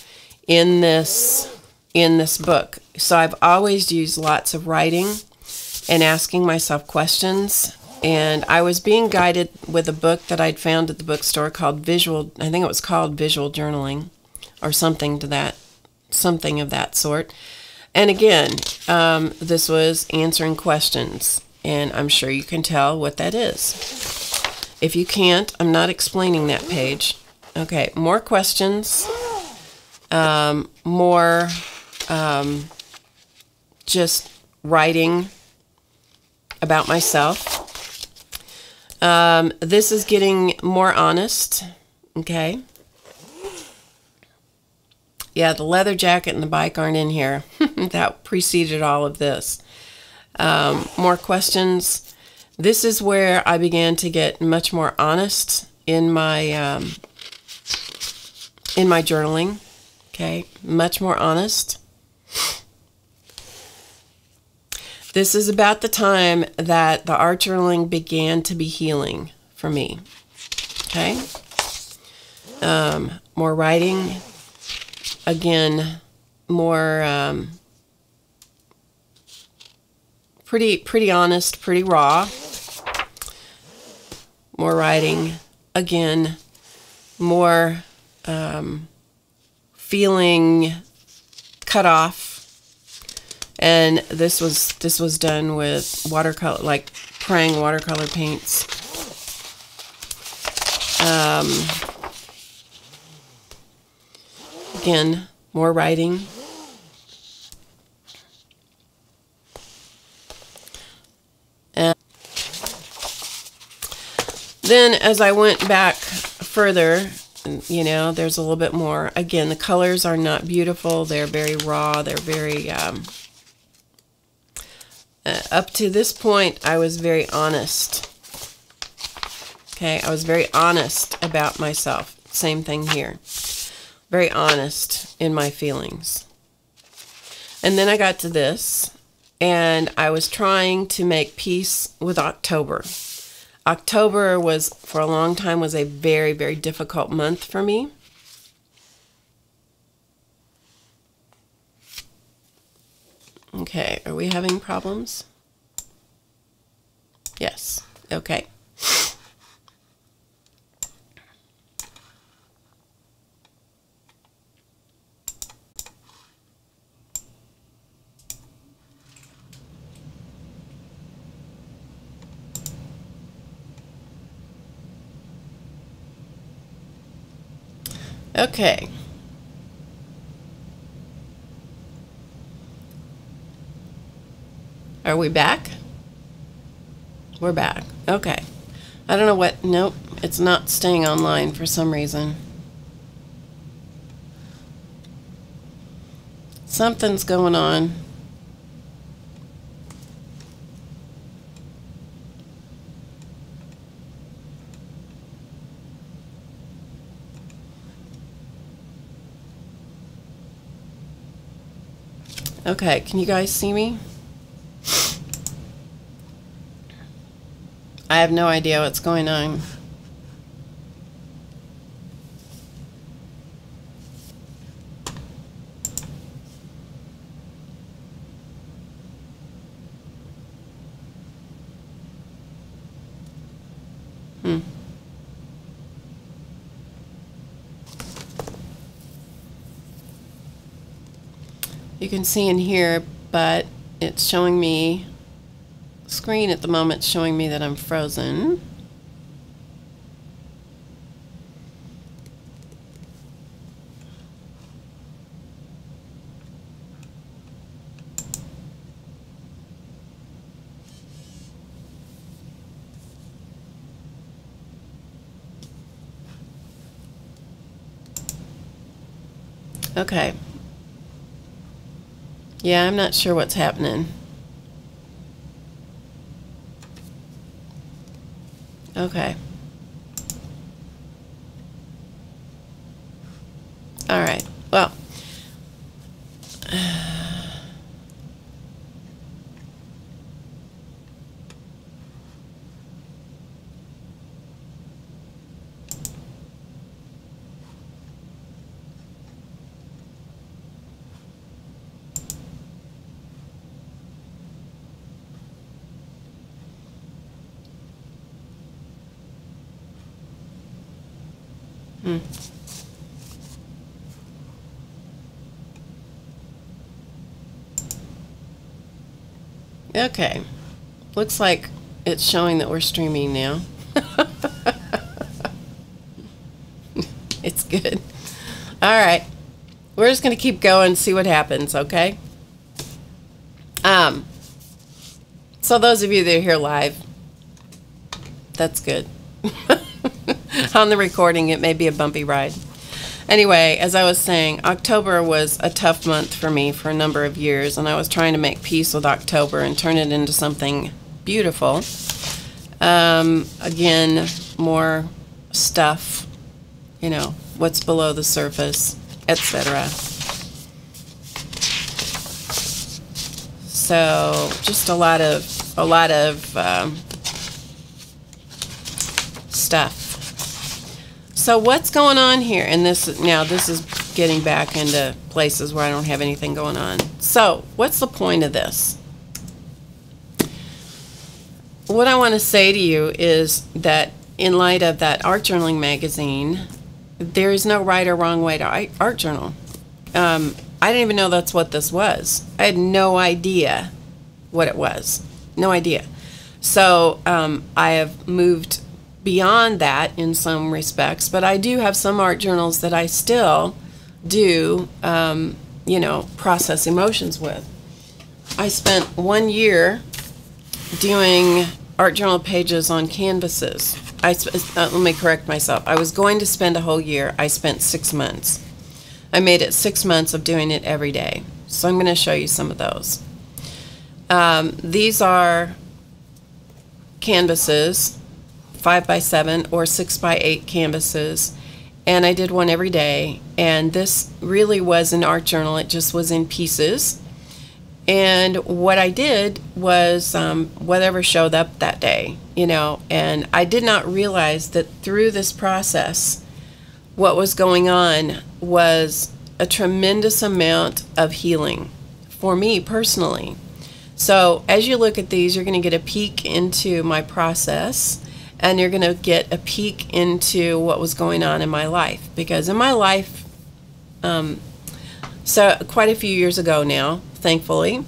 in this book. So I've always used lots of writing and asking myself questions. And I was being guided with a book that I'd found at the bookstore called I think it was called Visual Journaling, or something of that sort. And again, this was answering questions, and I'm sure you can tell what that is. If you can't, I'm not explaining that page. Okay, more questions, more just writing about myself. This is getting more honest, okay? Yeah, the leather jacket and the bike aren't in here. That preceded all of this. More questions. This is where I began to get much more honest in my journaling, okay? Much more honest. This is about the time that the art journaling began to be healing for me, okay? More writing. Again, more pretty honest, pretty raw. More writing. Again, more feeling cut off. And this was done with watercolor, like praying watercolor paints. Again, more writing. And then as I went back further, you know, there's a little bit more. Again, the colors are not beautiful. They're very raw. They're very... up to this point, I was very honest. Okay, I was very honest about myself. Same thing here. Very honest in my feelings. And then I got to this, and I was trying to make peace with October. October was, for a long time, was a very, very difficult month for me. Okay, are we having problems? Yes, okay. Okay. Are we back? We're back. Okay. I don't know what... Nope. It's not staying online for some reason. Something's going on. Okay. Can you guys see me? I have no idea what's going on. You can see in here, but it's showing me, screen at the moment showing me that I'm frozen. Okay. Yeah, I'm not sure what's happening. Okay. All right. Well, Okay. Looks like it's showing that we're streaming now. It's good. All right. We're just going to keep going and see what happens, okay? So those of you that are here live, that's good. On the recording, it may be a bumpy ride. Anyway, as I was saying, October was a tough month for me for a number of years, and I was trying to make peace with October and turn it into something beautiful. Again, more stuff, you know, what's below the surface, etc. So just a lot of stuff. So what's going on here? And this is getting back into places where I don't have anything going on. So what's the point of this? What I want to say to you is that in light of that art journaling magazine, there is no right or wrong way to art journal. I didn't even know that's what this was. I had no idea what it was. No idea. So I have moved beyond that in some respects, but I do have some art journals that I still do, you know, process emotions with. I spent 1 year doing art journal pages on canvases. Let me correct myself. I was going to spend a whole year. I spent 6 months. I made it 6 months of doing it every day. So I'm going to show you some of those. These are canvases, 5x7 or 6x8 canvases, and I did one every day. And this really was an art journal. It just was in pieces. And what I did was whatever showed up that day, you know, and I did not realize that through this process, what was going on was a tremendous amount of healing for me personally. So as you look at these, you're going to get a peek into my process, and you're going to get a peek into what was going on in my life. Because in my life, so quite a few years ago now, thankfully,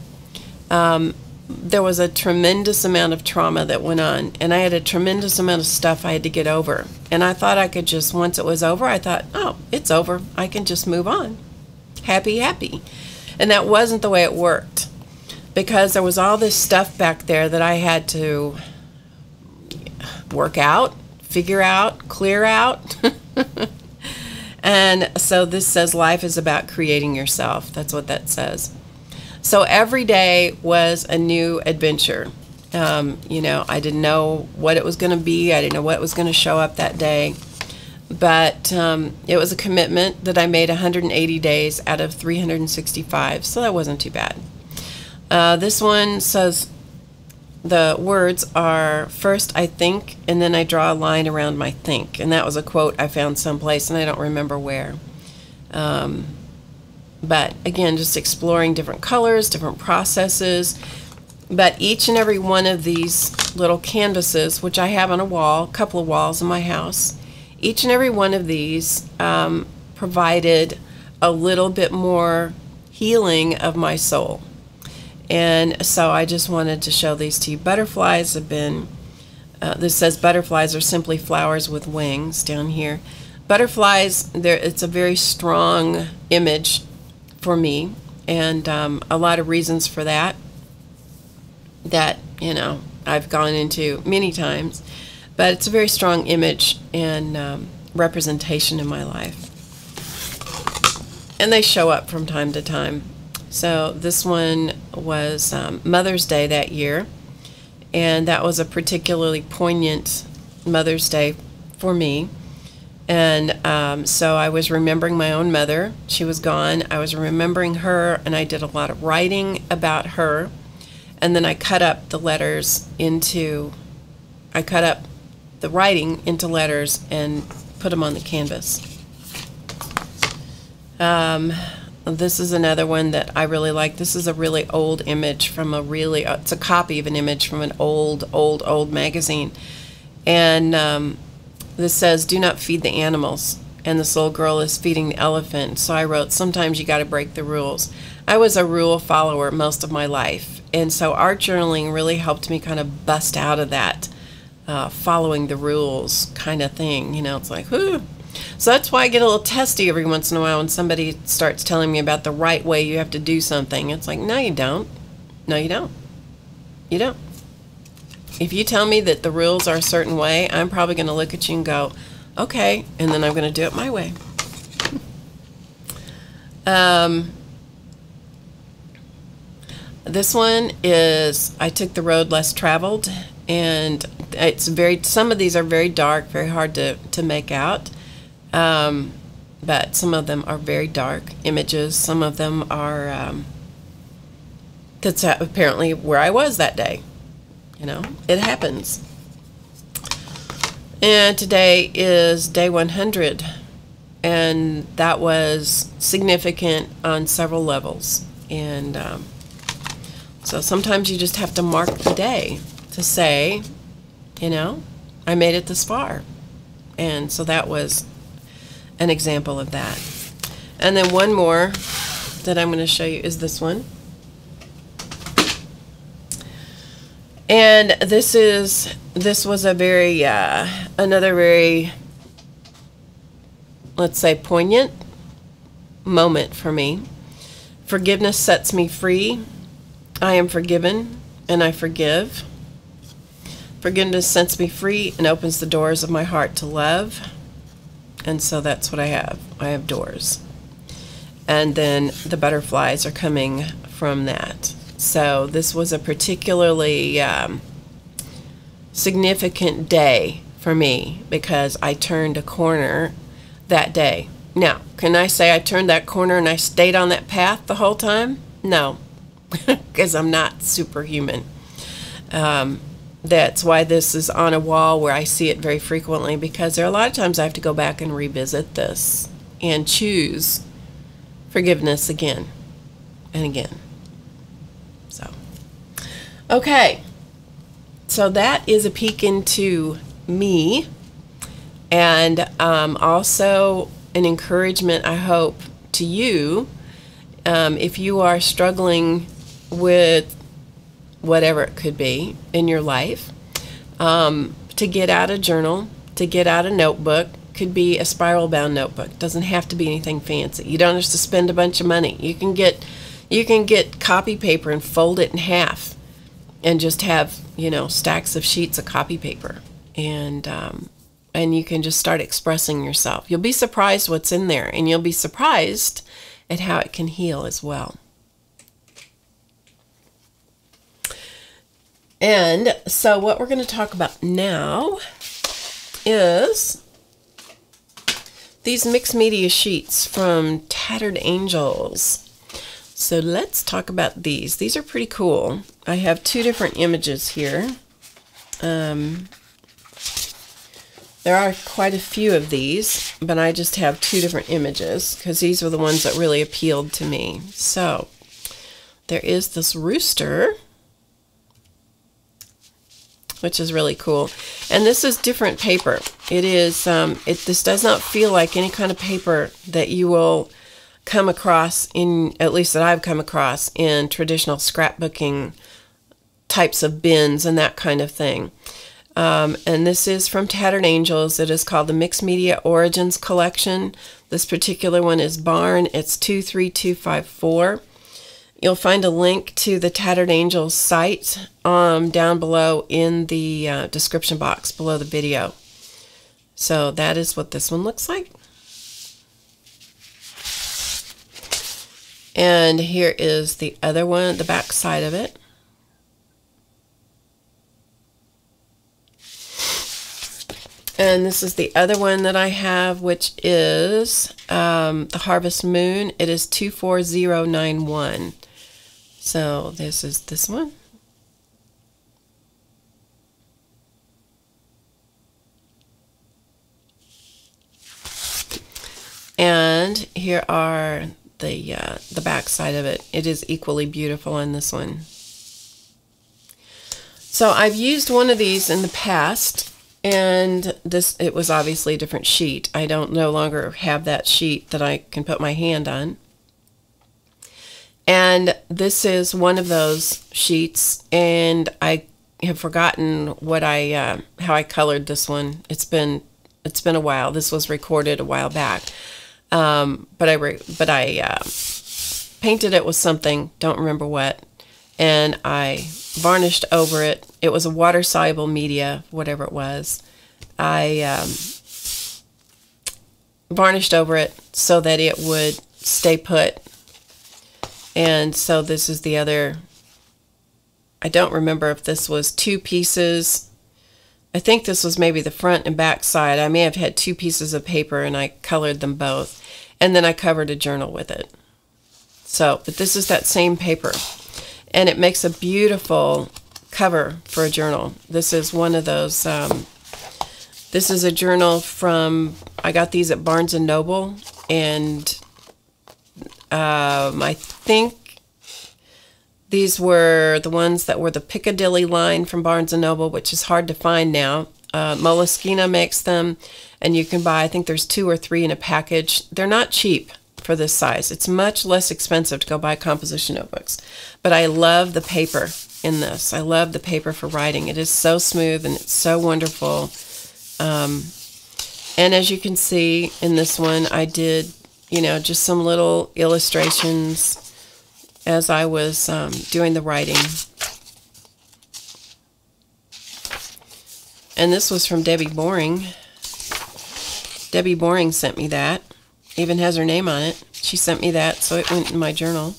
there was a tremendous amount of trauma that went on, and I had a tremendous amount of stuff I had to get over. And I thought I could just, once it was over, I thought, oh, it's over. I can just move on. Happy, happy. And that wasn't the way it worked, because there was all this stuff back there that I had to work out, figure out, clear out. And so this says life is about creating yourself. That's what that says. So every day was a new adventure. You know, I didn't know what it was going to be. I didn't know what was going to show up that day. But it was a commitment that I made 180 days out of 365. So that wasn't too bad. This one says the words are, first I think, and then I draw a line around my think. And that was a quote I found someplace, and I don't remember where. But again, just exploring different colors, different processes. But each and every one of these little canvases, which I have on a wall, a couple of walls in my house, each and every one of these provided a little bit more healing of my soul. And so I just wanted to show these to you. Butterflies have been, this says butterflies are simply flowers with wings down here. Butterflies, it's a very strong image for me, and a lot of reasons for that, you know, I've gone into many times, but it's a very strong image and representation in my life. And they show up from time to time. So this one was Mother's Day that year, and that was a particularly poignant Mother's Day for me. And so I was remembering my own mother. She was gone. I was remembering her, and I did a lot of writing about her. And then I cut up the letters into, I cut up the writing into letters and put them on the canvas. This is another one that I really like. This is a really old image from a really, it's a copy of an image from an old magazine. And this says, do not feed the animals. and this little girl is feeding the elephant. So I wrote, sometimes you got to break the rules. I was a rule follower most of my life, and so art journaling really helped me kind of bust out of that following the rules kind of thing. You know, it's like, whoo. So that's why I get a little testy every once in a while when somebody starts telling me about the right way you have to do something. It's like, no, you don't. No, you don't. You don't. If you tell me that the rules are a certain way, I'm probably going to look at you and go, okay, and then I'm going to do it my way. This one is, I took the road less traveled, and it's some of these are very dark, very hard to make out. But some of them are very dark images. Some of them are, that's apparently where I was that day. You know, it happens. And today is day 100, and that was significant on several levels. And so sometimes you just have to mark the day to say, you know, I made it this far. And so that was an example of that. And then one more that I'm going to show you is this one. And this was a very another very, let's say, poignant moment for me. Forgiveness sets me free. I am forgiven and I forgive. Forgiveness sets me free and opens the doors of my heart to love. And so that's what I have. I have doors. And then the butterflies are coming from that. So this was a particularly significant day for me because I turned a corner that day. Now, can I say I turned that corner and I stayed on that path the whole time? No, because I'm not superhuman. That's why this is on a wall where I see it very frequently, because there are a lot of times I have to go back and revisit this and choose forgiveness again and again. So, okay, so that is a peek into me, and also an encouragement, I hope, to you if you are struggling with whatever it could be in your life, to get out a journal, to get out a notebook. Could be a spiral bound notebook. Doesn't have to be anything fancy. You don't have to spend a bunch of money. You can get copy paper and fold it in half and just have, you know, stacks of sheets of copy paper, and you can just start expressing yourself. You'll be surprised what's in there, and you'll be surprised at how it can heal as well. And so what we're going to talk about now is these mixed media sheets from Tattered Angels. So let's talk about these. These are pretty cool. I have two different images here. There are quite a few of these, but I just have two different images because these were the ones that really appealed to me. So there is this rooster, which is really cool. And this is different paper. It is, this does not feel like any kind of paper that you will come across in, at least that I've come across in traditional scrapbooking types of bins and that kind of thing. And this is from Tattered Angels. It is called the Mixed Media Origins Collection. This particular one is Barn. It's 23254. You'll find a link to the Tattered Angels site down below in the description box below the video. So that is what this one looks like. And here is the other one, the back side of it. And this is the other one that I have, which is the Harvest Moon. It is 24091. So this is this one. And here are the back side of it. It is equally beautiful on this one. So I've used one of these in the past, And it was obviously a different sheet. I don't no longer have that sheet that I can put my hand on. And this is one of those sheets, and I have forgotten what how I colored this one. It's been a while. This was recorded a while back, but I painted it with something. Don't remember what, and I varnished over it. It was a water-soluble media, whatever it was. I varnished over it so that it would stay put. And so this is the other. I don't remember if this was 2 pieces. I think this was maybe the front and back side. I may have had 2 pieces of paper and I colored them both. And then I covered a journal with it. So, but this is that same paper. And it makes a beautiful cover for a journal. This is one of those, this is a journal from, I got these at Barnes & Noble. And I think these were the ones that were the Piccadilly line from Barnes & Noble, which is hard to find now. Moleskine makes them, and you can buy, I think there's 2 or 3 in a package. They're not cheap for this size. It's much less expensive to go buy composition notebooks. But I love the paper in this. I love the paper for writing. It is so smooth and it's so wonderful. And as you can see in this one, I did, just some little illustrations as I was doing the writing. And this was from Debbie Boring. Debbie Boring sent me that. Even has her name on it. She sent me that, so it went in my journal.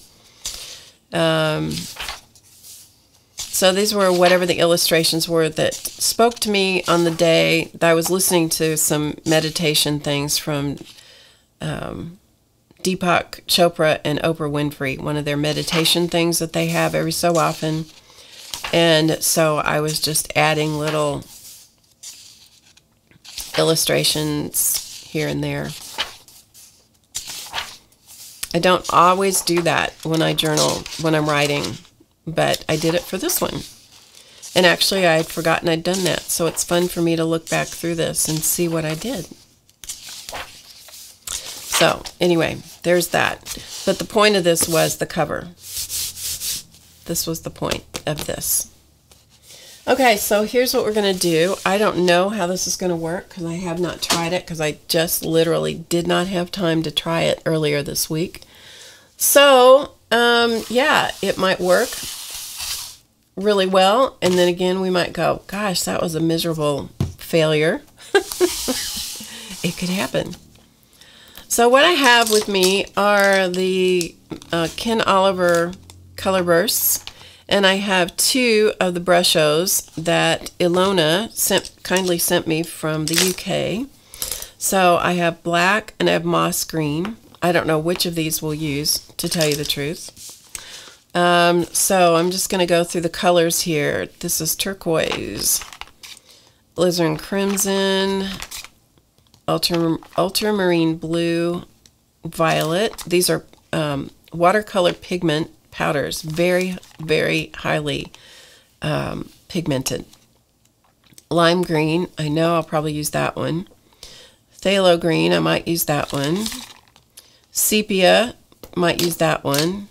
So these were whatever the illustrations were that spoke to me on the day that I was listening to some meditation things from Deepak Chopra and Oprah Winfrey, one of their meditation things that they have every so often. And so I was just adding little illustrations here and there. I don't always do that when I journal, when I'm writing, but I did it for this one. And actually I had forgotten I'd done that, so it's fun for me to look back through this and see what I did. So anyway, there's that. But the point of this was the cover. This was the point of this. Okay, so here's what we're going to do. I don't know how this is going to work because I have not tried it because I just literally did not have time to try it earlier this week. So, yeah, it might work really well. And then again, we might go, gosh, that was a miserable failure. It could happen. So what I have with me are the Ken Oliver color bursts. And I have 2 of the Brushos that Ilona kindly sent me from the UK. So I have black and I have moss green. I don't know which of these we'll use, to tell you the truth. So I'm just going to go through the colors here. This is turquoise, alizarin crimson, ultramarine blue, violet. These are watercolor pigment powders, very, very highly pigmented. Lime green, I know I'll probably use that one. Phthalo green, I might use that one. Sepia, might use that one.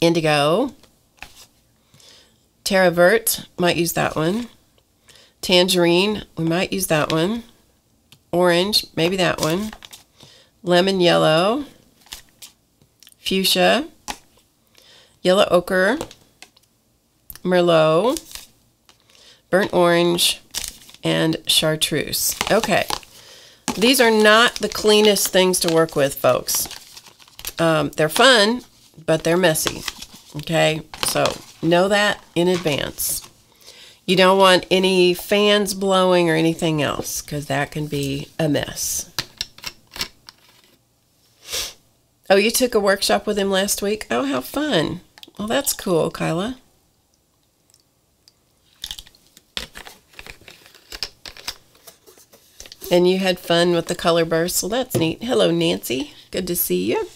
Indigo. Terra Vert, might use that one. Tangerine, we might use that one. Orange, maybe that one. Lemon yellow. Fuchsia, yellow ochre, merlot, burnt orange, and chartreuse. Okay, these are not the cleanest things to work with, folks. They're fun, but they're messy. Okay, so know that in advance. You don't want any fans blowing or anything else, because that can be a mess. Oh, you took a workshop with him last week? Oh, how fun. Well, that's cool, Kyla. And you had fun with the color bursts. Well, that's neat. Hello, Nancy. Good to see you.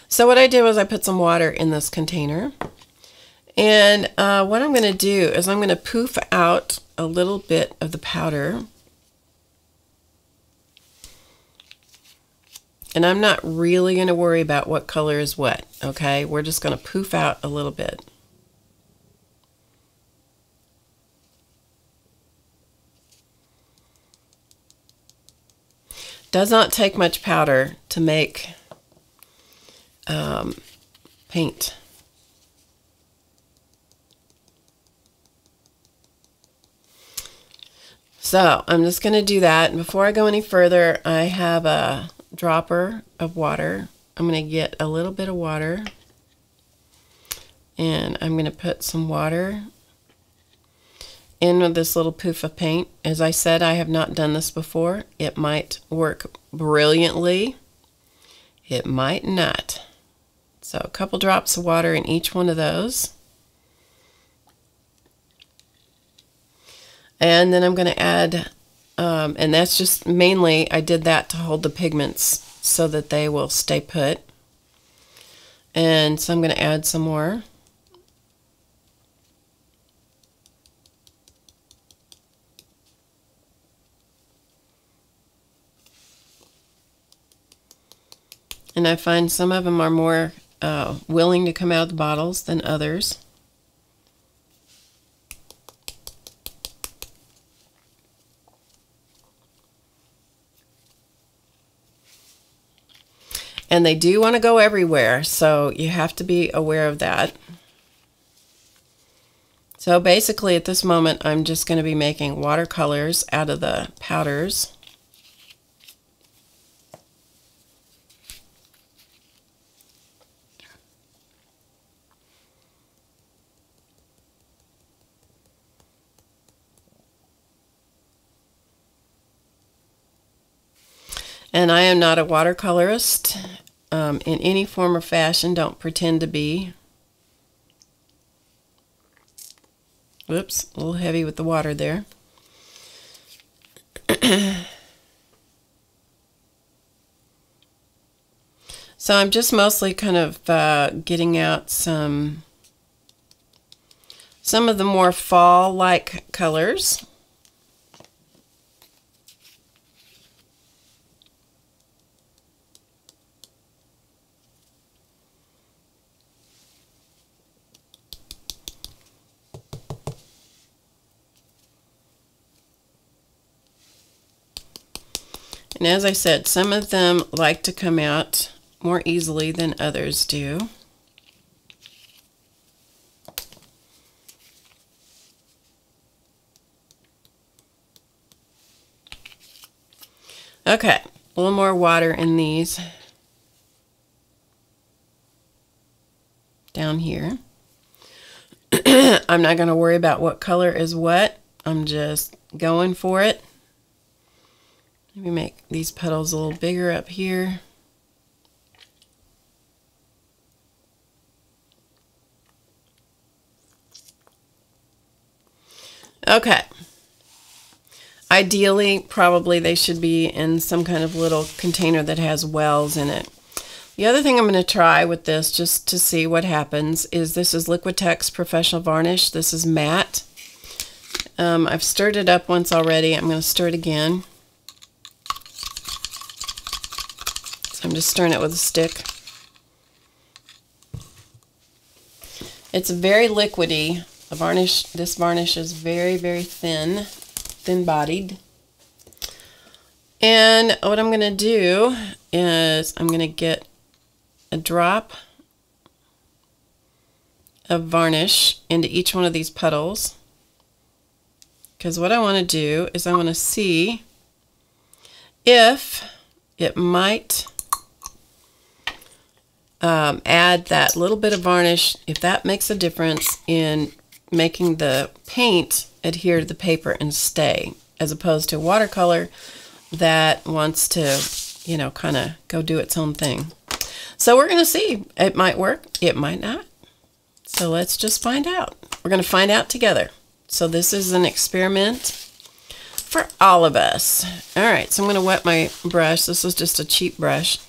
So what I did was I put some water in this container. And what I'm going to do is I'm going to poof out a little bit of the powder. And I'm not really going to worry about what color is what, okay? We're just going to poof out a little bit. Does not take much powder to make paint. So I'm just going to do that. And before I go any further, I have a dropper of water. I'm going to get a little bit of water, and I'm going to put some water in with this little poof of paint. As I said, I have not done this before. It might work brilliantly. It might not. So a couple drops of water in each one of those. And then I'm going to add, and that's just mainly, I did that to hold the pigments so that they will stay put. And so I'm going to add some more. And I find some of them are more willing to come out of the bottles than others. And they do want to go everywhere, so you have to be aware of that. So basically at this moment I'm just going to be making watercolors out of the powders. And I am not a watercolorist in any form or fashion. Don't pretend to be. Whoops, a little heavy with the water there. So I'm just mostly kind of getting out some of the more fall-like colors. And as I said, some of them like to come out more easily than others do. Okay, a little more water in these down here. I'm not going to worry about what color is what. I'm just going for it. Let me make these petals a little bigger up here. Okay. Ideally, probably they should be in some kind of little container that has wells in it. The other thing I'm going to try with this, just to see what happens, is this is Liquitex Professional Varnish. This is matte. I've stirred it up once already. I'm going to stir it again. So I'm just stirring it with a stick. It's very liquidy. The varnish, this varnish is very, very thin, thin-bodied. And what I'm going to do is I'm going to get a drop of varnish into each one of these petals. Because what I want to do is I want to see if it might add that little bit of varnish, if that makes a difference in making the paint adhere to the paper and stay, as opposed to watercolor that wants to, you know, kind of go do its own thing. So we're going to see. It might work. It might not. So let's just find out. We're going to find out together. So this is an experiment for all of us. All right, so I'm going to wet my brush. This is just a cheap brush.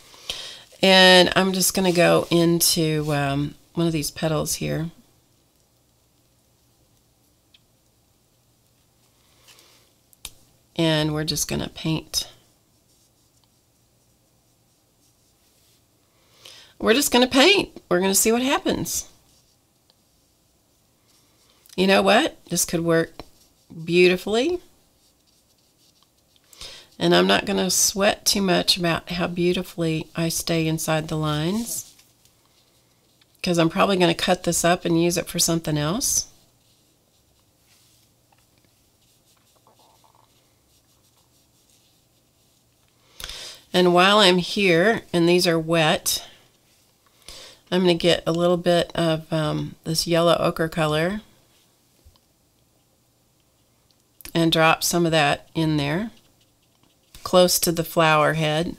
And I'm just going to go into one of these petals here. and we're just going to paint. We're just going to paint. We're going to see what happens. You know what? This could work beautifully. And I'm not going to sweat too much about how beautifully I stay inside the lines, because I'm probably going to cut this up and use it for something else. And while I'm here, and these are wet, I'm going to get a little bit of this yellow ochre color and drop some of that in there, close to the flower head.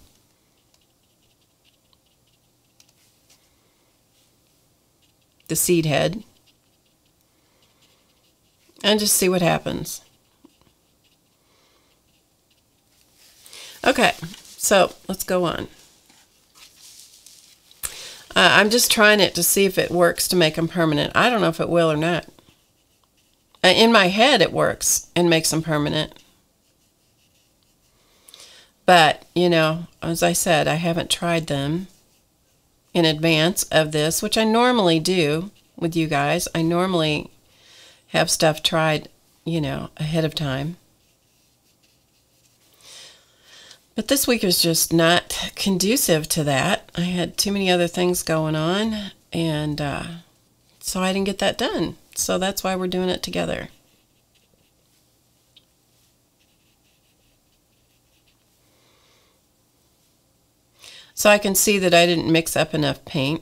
The seed head. And just see what happens. Okay, so let's go on. I'm just trying it to see if it works to make them permanent. I don't know if it will or not. In my head it works and makes them permanent. But, you know, as I said, I haven't tried them in advance of this, which I normally do with you guys. I normally have stuff tried, you know, ahead of time. But this week was just not conducive to that. I had too many other things going on, and so I didn't get that done. So that's why we're doing it together. So I can see that I didn't mix up enough paint.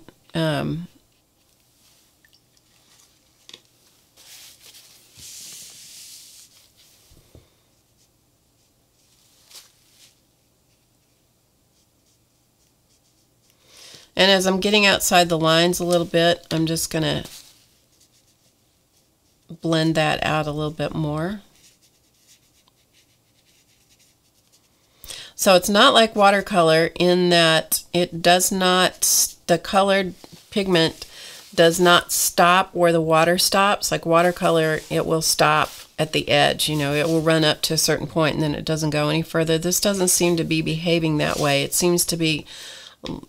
And as I'm getting outside the lines a little bit, I'm just going to blend that out a little bit more. So it's not like watercolor in that it does not, the colored pigment does not stop where the water stops. Like watercolor, it will stop at the edge, you know, it will run up to a certain point and then it doesn't go any further. This doesn't seem to be behaving that way. It seems to be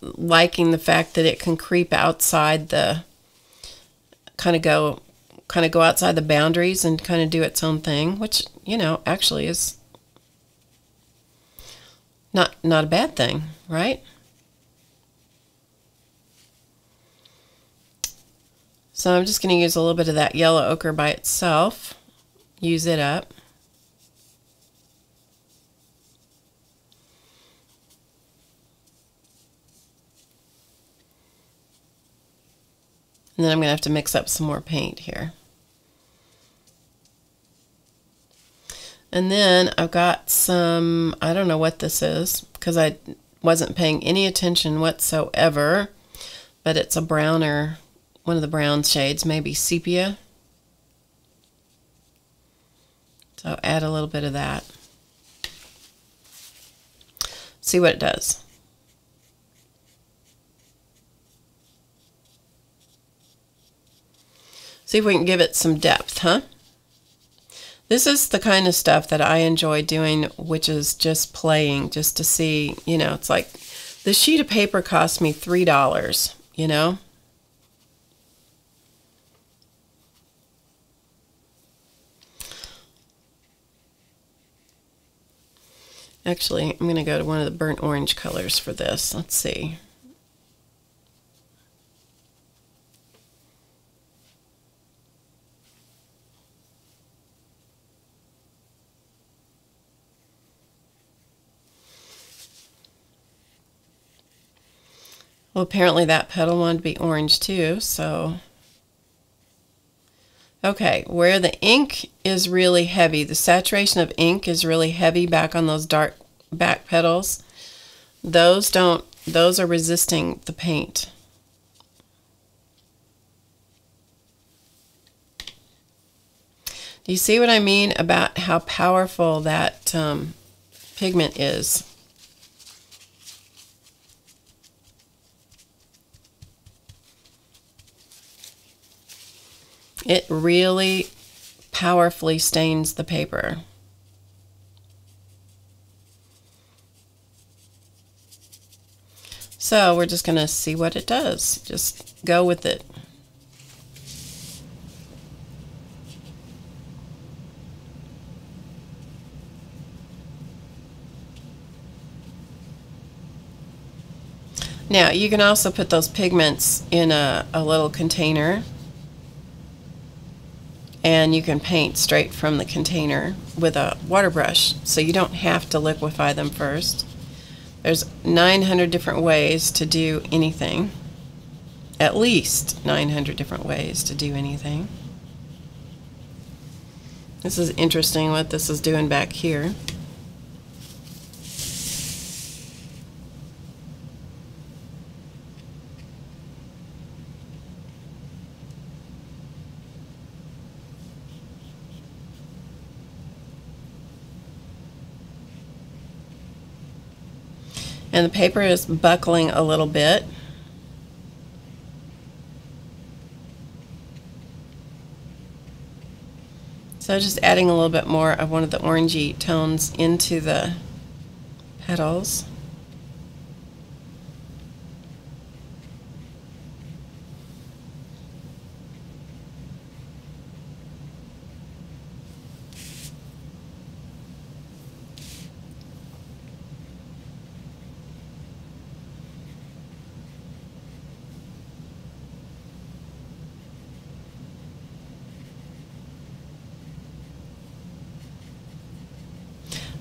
liking the fact that it can creep outside the, kind of go outside the boundaries and kind of do its own thing, which, you know, actually is not a bad thing, right? So I'm just going to use a little bit of that yellow ochre by itself, use it up. And then I'm going to have to mix up some more paint here. And then I've got some, I don't know what this is, because I wasn't paying any attention whatsoever, but it's a browner, one of the brown shades, maybe sepia. So add a little bit of that. See what it does. See if we can give it some depth, huh? This is the kind of stuff that I enjoy doing, which is just playing, just to see, you know, it's like the sheet of paper cost me $3, you know? Actually, I'm going to go to one of the burnt orange colors for this. Let's see. Well, apparently that petal wanted to be orange too, so. Okay, where the ink is really heavy, the saturation of ink is really heavy back on those dark back petals. Those are resisting the paint. Do you see what I mean about how powerful that pigment is? It really powerfully stains the paper. So we're just going to see what it does. Just go with it. Now you can also put those pigments in a little container, and you can paint straight from the container with a water brush, so you don't have to liquefy them first. There's 900 different ways to do anything. At least 900 different ways to do anything. This is interesting what this is doing back here. And the paper is buckling a little bit. So just adding a little bit more of one of the orangey tones into the petals.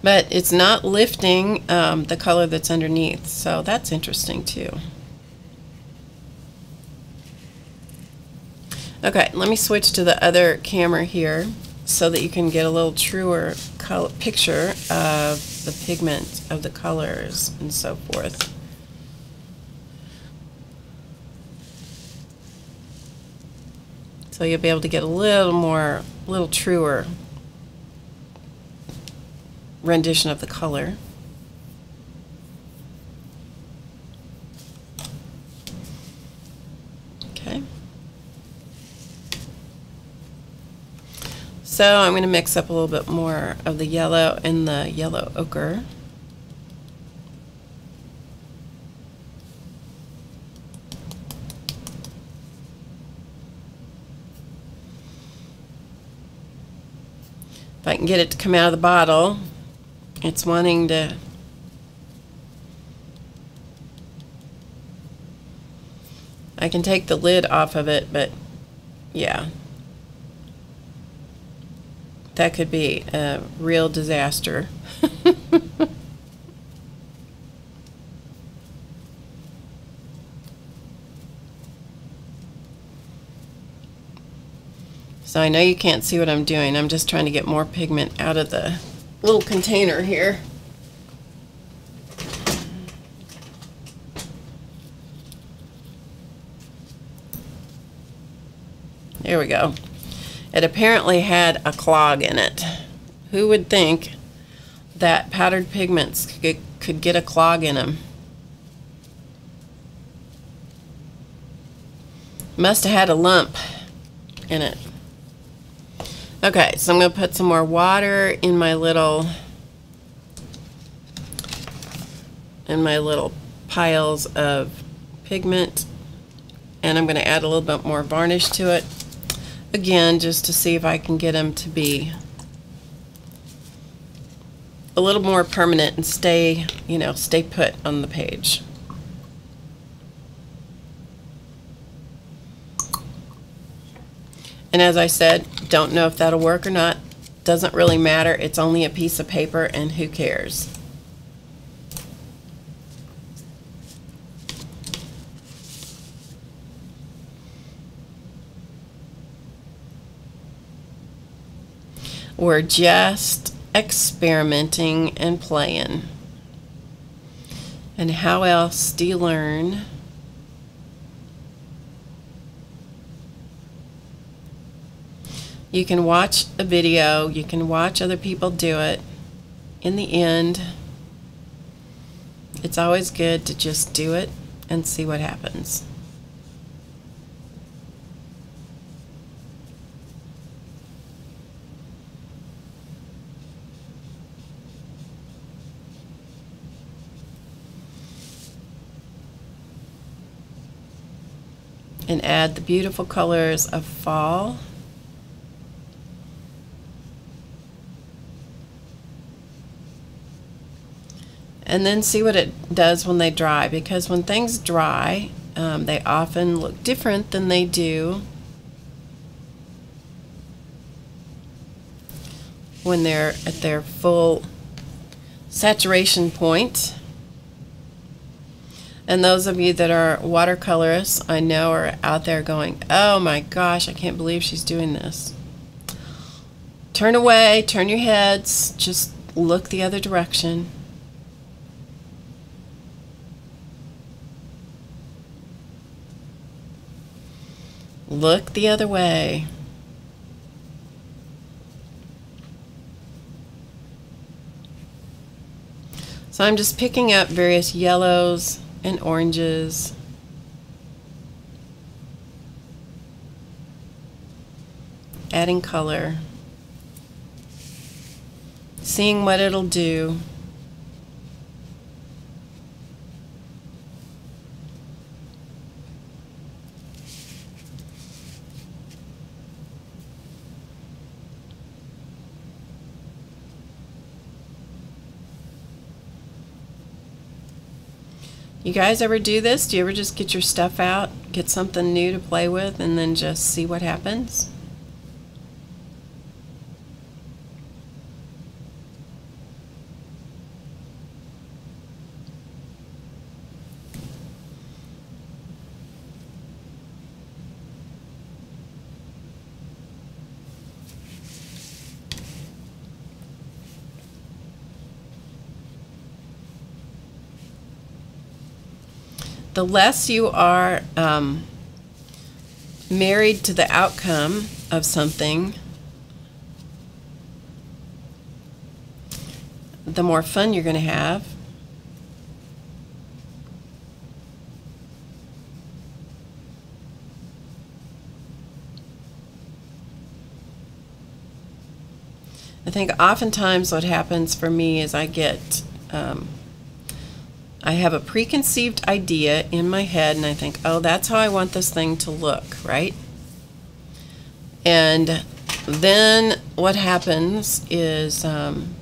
But it's not lifting the color that's underneath, so that's interesting too. Okay, let me switch to the other camera here so that you can get a little truer picture of the pigment, of the colors and so forth. So you'll be able to get a little truer rendition of the color. Okay. So I'm going to mix up a little bit more of the yellow and the yellow ochre. If I can get it to come out of the bottle, it's wanting to I can take the lid off of it, but yeah, that could be a real disaster. So I know you can't see what I'm doing. I'm just trying to get more pigment out of the little container here. There we go. It apparently had a clog in it. Who would think that powdered pigments could get a clog in them? Must have had a lump in it. Okay, so I'm going to put some more water in my little piles of pigment, and I'm going to add a little bit more varnish to it. Again, just to see if I can get them to be a little more permanent and stay put on the page. And as I said, don't know if that'll work or not. Doesn't really matter. It's only a piece of paper, and who cares? We're just experimenting and playing. And how else do you learn? You can watch a video, you can watch other people do it. In the end, it's always good to just do it and see what happens. and add the beautiful colors of fall. And then see what it does when they dry, because when things dry, they often look different than they do when they're at their full saturation point. And those of you that are watercolorists, I know, are out there going, oh my gosh, I can't believe she's doing this. Turn away, turn your heads, just look the other direction. Look the other way. So I'm just picking up various yellows and oranges. Adding color. Seeing what it'll do. You guys ever do this? Do you ever just get your stuff out, get something new to play with, and then just see what happens? The less you are married to the outcome of something, the more fun you're going to have. I think oftentimes what happens for me is I have a preconceived idea in my head, and I think, oh, that's how I want this thing to look, right? And then what happens is I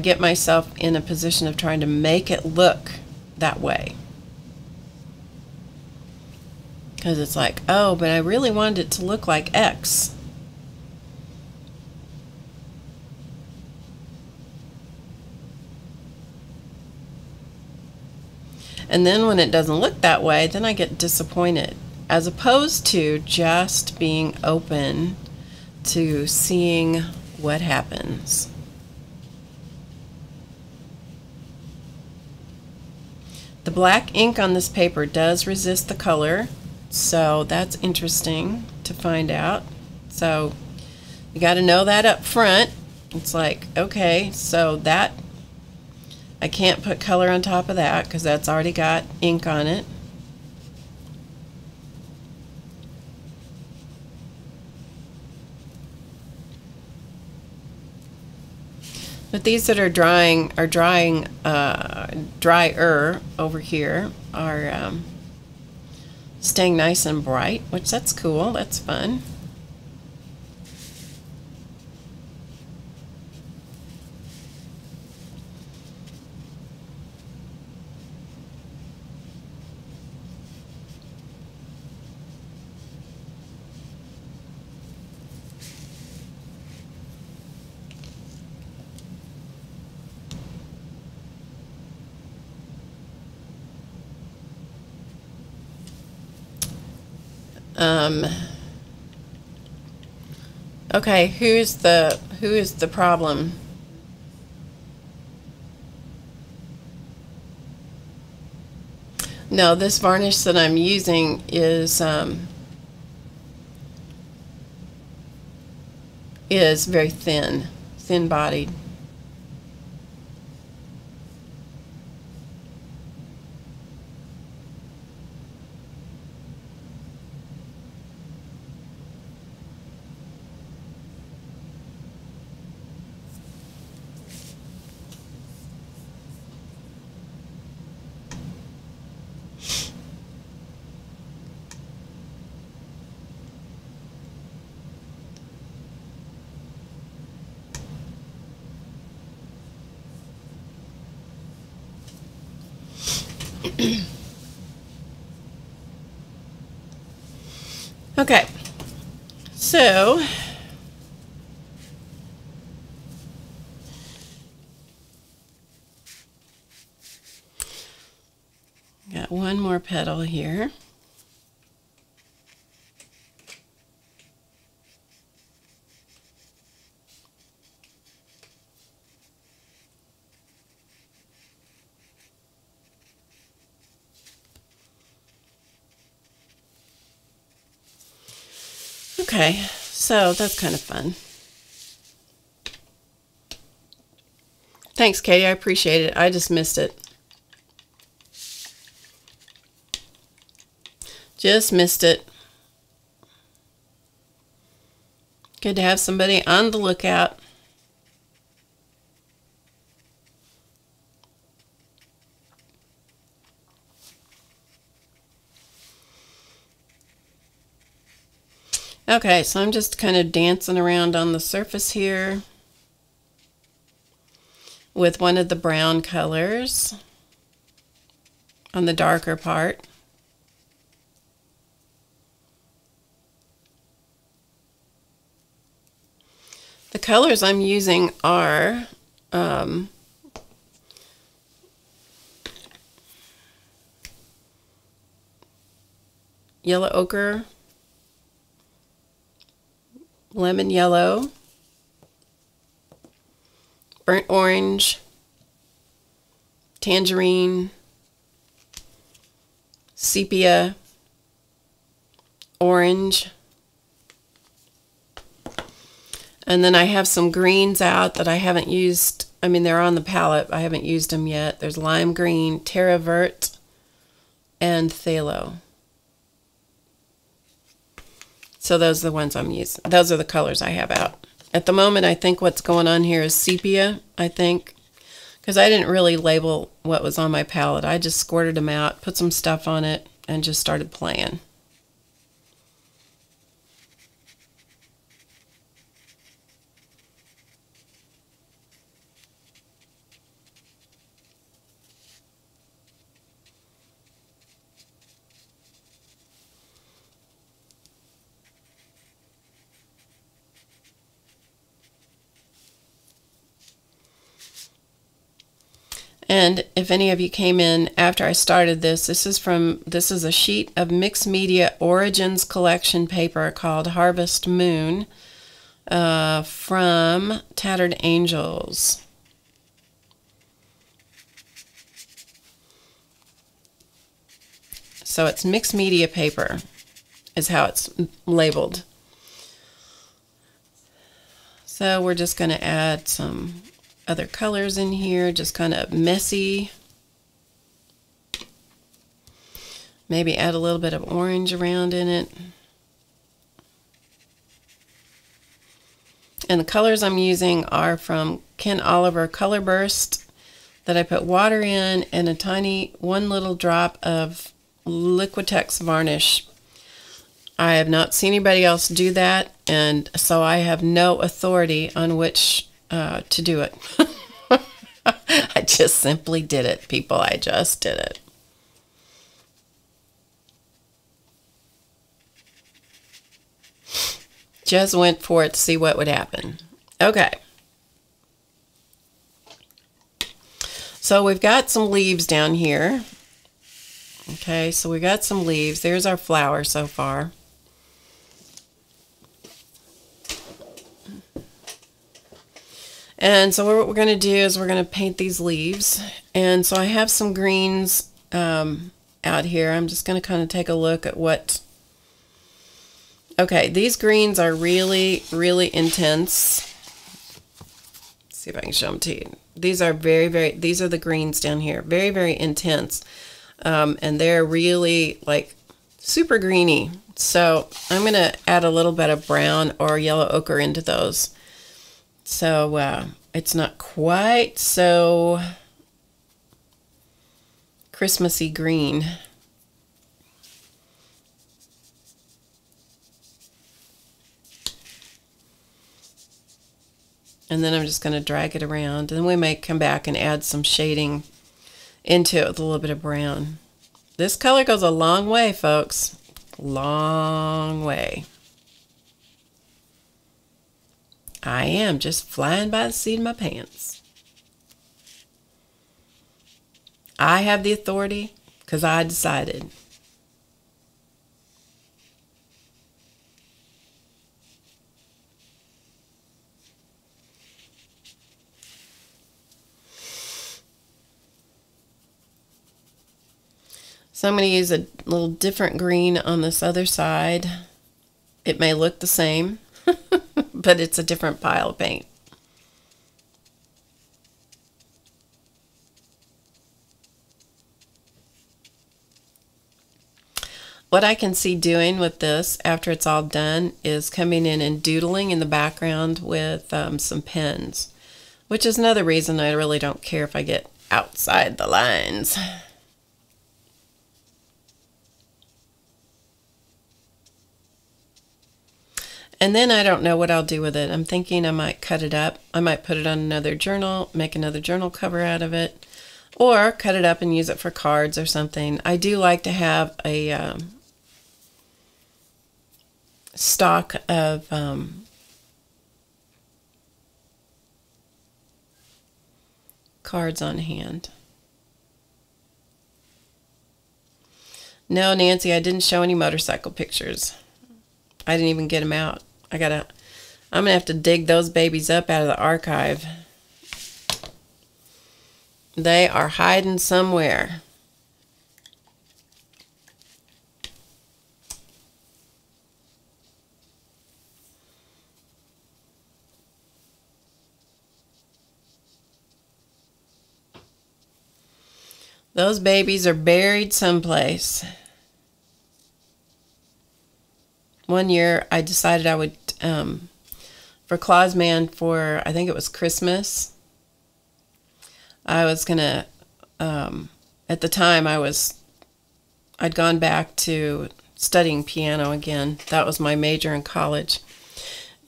get myself in a position of trying to make it look that way. Because it's like, oh, but I really wanted it to look like X. And then when it doesn't look that way, then I get disappointed, as opposed to just being open to seeing what happens. The black ink on this paper does resist the color, so that's interesting to find out. So you got to know that up front. It's like, okay, so that I can't put color on top of that because that's already got ink on it. But these that are drier over here are staying nice and bright, which that's cool, that's fun. Okay, who is the problem? No, this varnish that I'm using is very thin-bodied. Okay, so got one more petal here. Okay, so that's kind of fun. Thanks, Katie. I appreciate it. I just missed it. Just missed it. Good to have somebody on the lookout. Okay, so I'm just kind of dancing around on the surface here with one of the brown colors on the darker part. The colors I'm using are yellow ochre, lemon yellow, burnt orange, tangerine, sepia, orange, and then I have some greens out that I haven't used. I mean, they're on the palette. I haven't used them yet. There's lime green, terra vert, and phthalo. So those are the ones I'm using. Those are the colors I have out. At the moment, I think what's going on here is sepia, I think. Because I didn't really label what was on my palette. I just squirted them out, put some stuff on it, and just started playing. And if any of you came in after I started this, this is a sheet of Mixed Media Origins collection paper called Harvest Moon from Tattered Angels. So it's mixed media paper is how it's labeled. So we're just going to add some other colors in here, just kind of messy. Maybe add a little bit of orange around in it. And the colors I'm using are from Ken Oliver Color Burst that I put water in and a tiny one little drop of Liquitex varnish. I have not seen anybody else do that, and so I have no authority on which to do it. I just simply did it, people. I just did it. Just went for it to see what would happen. Okay. So we've got some leaves down here. Okay, so we got some leaves. There's our flower so far. And so what we're going to do is we're going to paint these leaves. And so I have some greens out here. I'm just going to kind of take a look at what... Okay, these greens are really, really intense. Let's see if I can show them to you. These are these are the greens down here. Very, very intense. And they're really like super greeny. So I'm going to add a little bit of brown or yellow ochre into those. So it's not quite so Christmassy green. And then I'm just going to drag it around. And we may come back and add some shading into it with a little bit of brown. This color goes a long way, folks. Long way. I am just flying by the seat of my pants. I have the authority because I decided. So I'm going to use a little different green on this other side. It may look the same, but it's a different pile of paint. What I can see doing with this after it's all done is coming in and doodling in the background with some pens, which is another reason I really don't care if I get outside the lines. And then I don't know what I'll do with it. I'm thinking I might cut it up. I might put it on another journal, make another journal cover out of it, or cut it up and use it for cards or something. I do like to have a stock of cards on hand. No, Nancy, I didn't show any motorcycle pictures. I didn't even get them out. I'm gonna have to dig those babies up out of the archive. They are hiding somewhere. Those babies are buried someplace. One year I decided I would, for Clausman for, I think it was Christmas, I was going to, at the time I'd gone back to studying piano again. That was my major in college.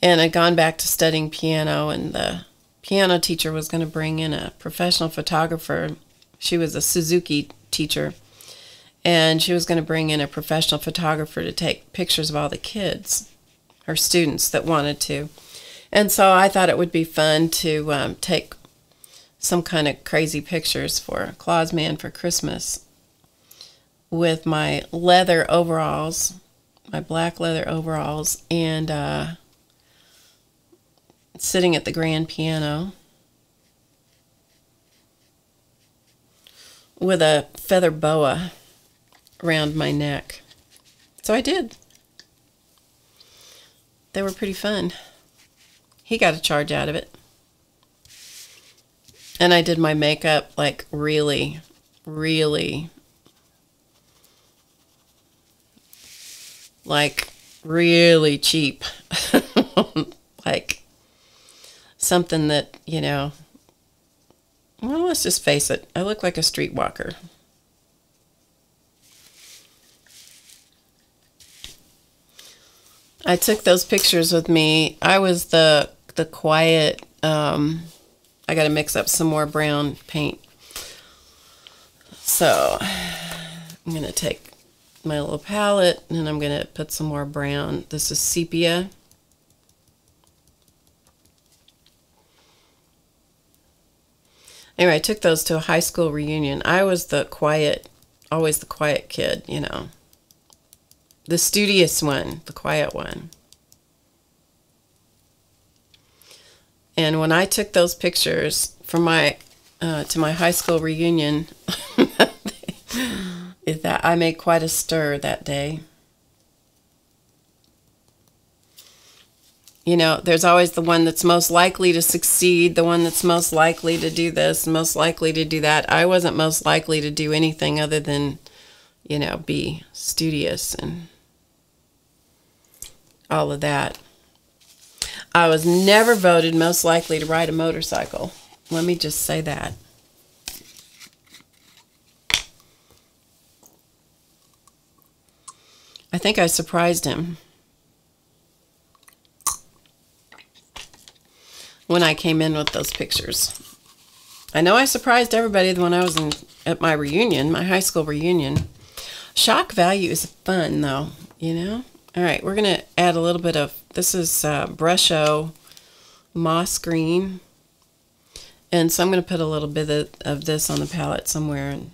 And I'd gone back to studying piano, and the piano teacher was going to bring in a professional photographer. She was a Suzuki teacher. And she was going to bring in a professional photographer to take pictures of all the kids, her students that wanted to. And so I thought it would be fun to take some kind of crazy pictures for Clausman for Christmas with my leather overalls, my black leather overalls, and sitting at the grand piano with a feather boa around my neck. So I did. They were pretty fun. He got a charge out of it. And I did my makeup like really, really, like really cheap. Like something that, you know, well, let's just face it. I look like a streetwalker. I took those pictures with me. I was the quiet, I got to mix up some more brown paint. So I'm going to take my little palette and I'm going to put some more brown. This is sepia. Anyway, I took those to a high school reunion. I was the quiet, always the quiet kid, you know. The studious one, the quiet one. And when I took those pictures from my to my high school reunion, that I made quite a stir that day. You know, there's always the one that's most likely to succeed, the one that's most likely to do this, most likely to do that. I wasn't most likely to do anything other than, you know, be studious and all of that. I was never voted most likely to ride a motorcycle. Let me just say that. I think I surprised him when I came in with those pictures. I know I surprised everybody when I was at my reunion, my high school reunion. Shock value is fun though, you know? All right, we're going to add a little bit of, this is Brush-O Moss Green. And so I'm going to put a little bit of this on the palette somewhere. And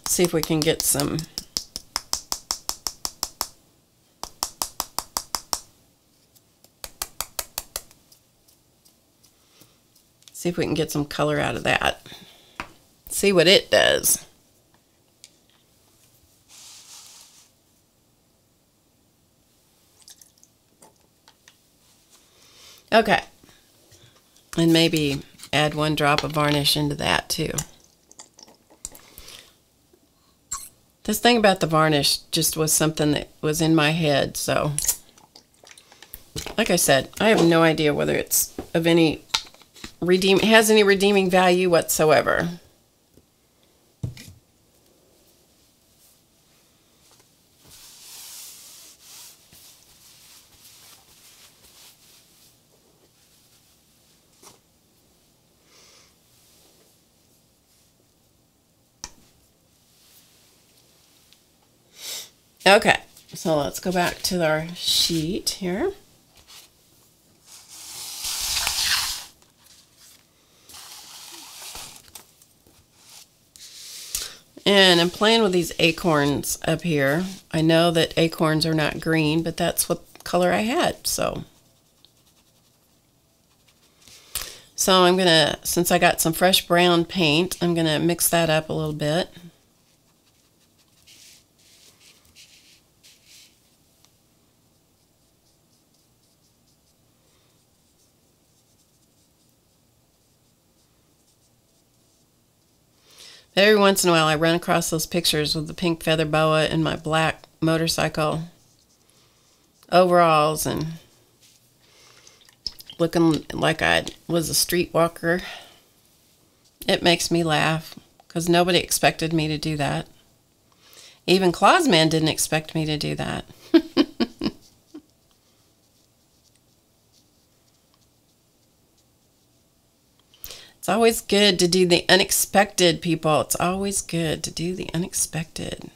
see if we can get some color out of that. See what it does. Okay. And maybe add 1 drop of varnish into that too. This thing about the varnish just was something that was in my head, so like I said, I have no idea whether it's of any has any redeeming value whatsoever. Okay, so let's go back to our sheet here. And I'm playing with these acorns up here. I know that acorns are not green, but that's what color I had, so I'm gonna, since I got some fresh brown paint, I'm gonna mix that up a little bit. Every once in a while I run across those pictures with the pink feather boa and my black motorcycle overalls and looking like I was a streetwalker. It makes me laugh because nobody expected me to do that. Even Clausman didn't expect me to do that. It's always good to do the unexpected, people. It's always good to do the unexpected.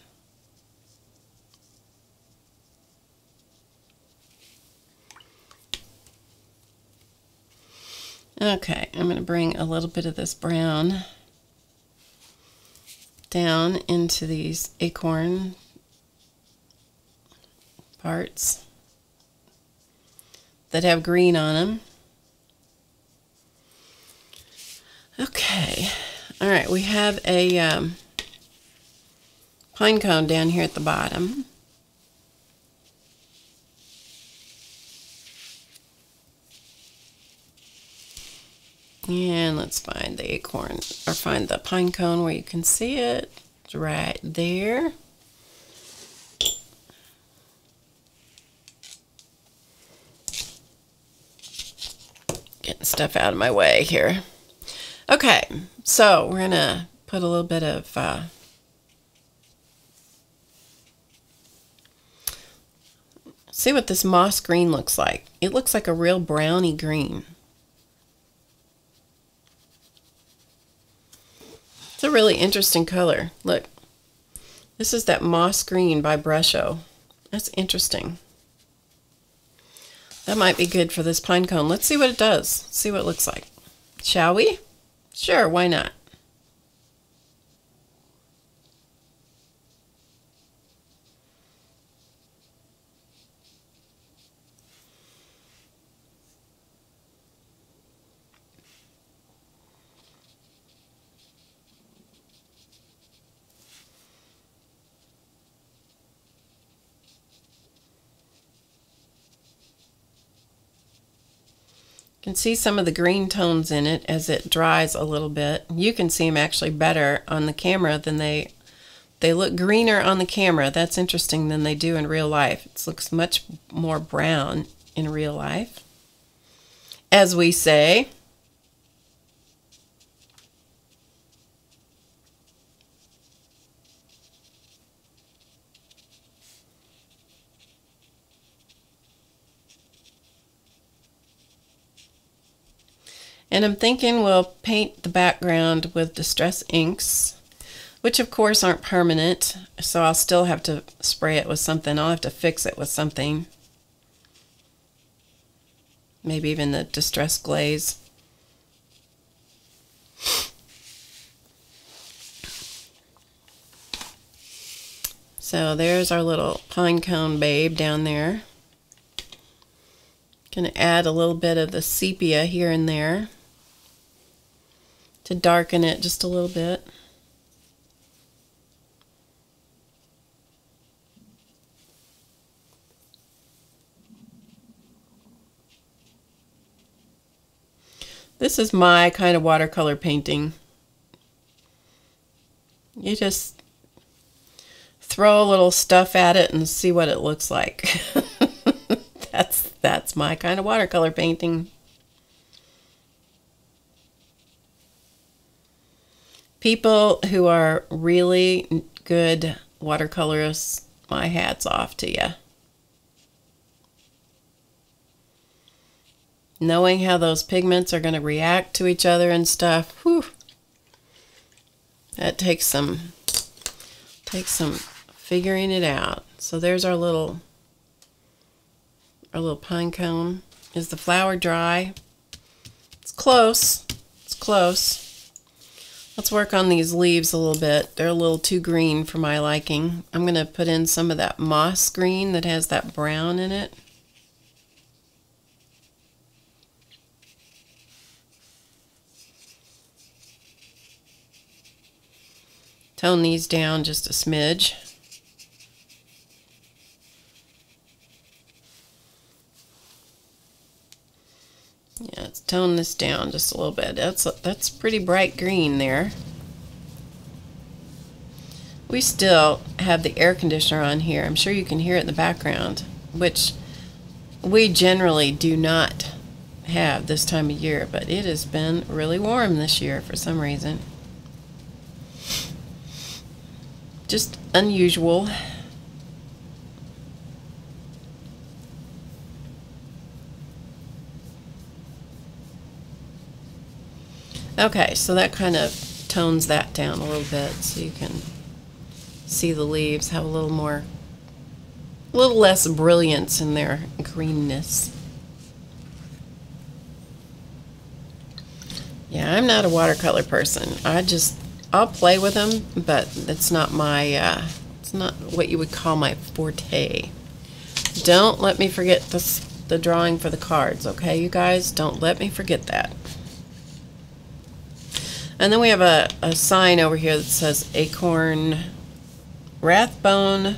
Okay, I'm going to bring a little bit of this brown down into these acorn parts that have green on them. Okay, all right, we have a pine cone down here at the bottom. And let's find the acorn, or find the pine cone where you can see it. It's right there. Getting stuff out of my way here. Okay, so we're going to put a little bit of see what this moss green looks like. It looks like a real browny green. It's a really interesting color. Look, this is that moss green by Brush-O. That's interesting. That might be good for this pine cone. Let's see what it does. See what it looks like. Shall we? Sure, why not? You can see some of the green tones in it as it dries a little bit. You can see them actually better on the camera than they look greener on the camera. That's interesting than they do in real life. It looks much more brown in real life, as we say. And I'm thinking we'll paint the background with Distress inks, which of course aren't permanent, so I'll still have to spray it with something. I'll have to fix it with something. Maybe even the Distress glaze. So there's our little pine cone babe down there. Gonna add a little bit of the sepia here and there to darken it just a little bit. This is my kind of watercolor painting. You just throw a little stuff at it and see what it looks like. That's my kind of watercolor painting. People who are really good watercolorists, my hat's off to you. Knowing how those pigments are going to react to each other and stuff, whew, that takes some figuring it out. So there's our little pine cone. Is the flower dry? It's close. It's close. Let's work on these leaves a little bit. They're a little too green for my liking. I'm going to put in some of that moss green that has that brown in it. Tone these down just a smidge. Yeah, let's tone this down just a little bit. That's pretty bright green there. We still have the air conditioner on here. I'm sure you can hear it in the background, which we generally do not have this time of year, but it has been really warm this year for some reason. Just unusual. Okay, so that kind of tones that down a little bit so you can see the leaves have a little less brilliance in their greenness. Yeah, I'm not a watercolor person. I'll play with them, but it's not my, it's not what you would call my forte. Don't let me forget the drawing for the cards, okay, you guys? Don't let me forget that. And then we have a sign over here that says Acorn, Rathbone,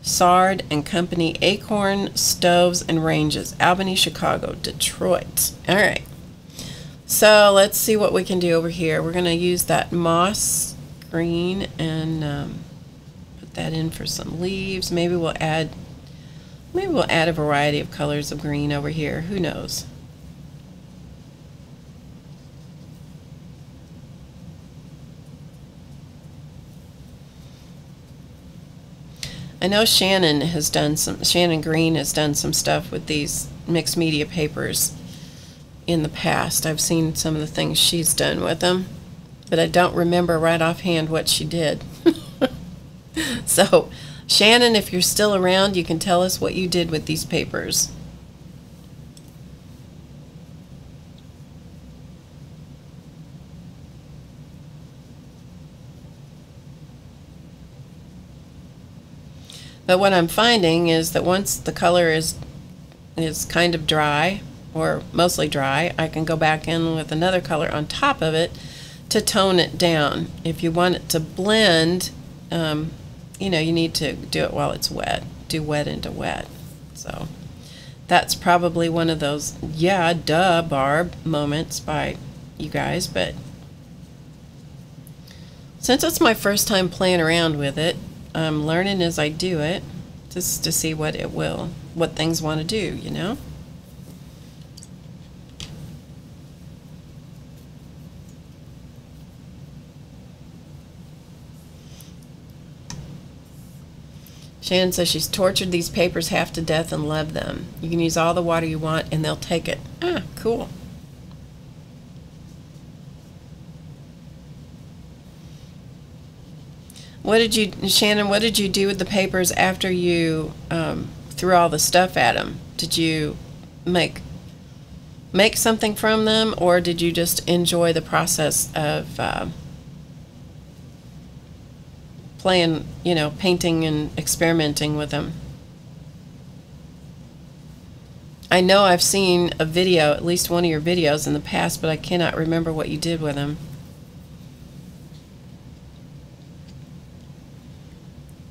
Sard and Company, Acorn, Stoves and Ranges, Albany, Chicago, Detroit. All right. So let's see what we can do over here. We're going to use that moss green and put that in for some leaves. Maybe we'll add a variety of colors of green over here. Who knows? I know Shannon Green has done some stuff with these mixed media papers in the past. I've seen some of the things she's done with them, but I don't remember right offhand what she did. So, Shannon, if you're still around, you can tell us what you did with these papers. But what I'm finding is that once the color is kind of dry, or mostly dry, I can go back in with another color on top of it to tone it down. If you want it to blend, you know, you need to do it while it's wet. Do wet into wet. So that's probably one of those, yeah, duh, Barb moments by you guys, but since it's my first time playing around with it, I'm learning as I do it, just to see what things want to do, you know? Shannon says she's tortured these papers half to death and loved them. You can use all the water you want and they'll take it. Ah, cool. Shannon, what did you do with the papers after you threw all the stuff at them? Did you make something from them, or did you just enjoy the process of playing, painting and experimenting with them? I know I've seen a video, at least one of your videos in the past, but I cannot remember what you did with them.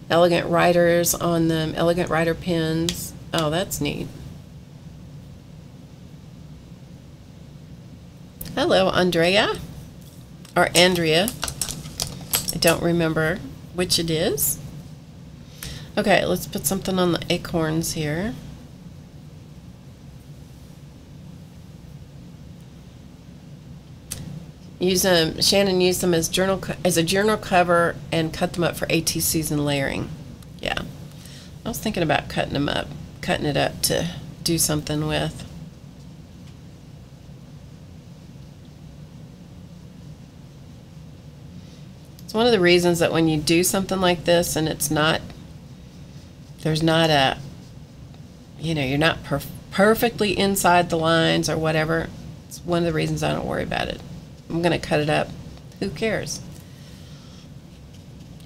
Elegant writers on them, elegant writer pens. Oh, that's neat. Hello, Andrea, or Andrea. I don't remember which it is. Okay, let's put something on the acorns here. Use them. Shannon used them as a journal cover and cut them up for AT season layering. Yeah, I was thinking about cutting it up to do something with. It's one of the reasons that when you do something like this and there's not a, you're not perfectly inside the lines or whatever. It's one of the reasons I don't worry about it. I'm going to cut it up. Who cares?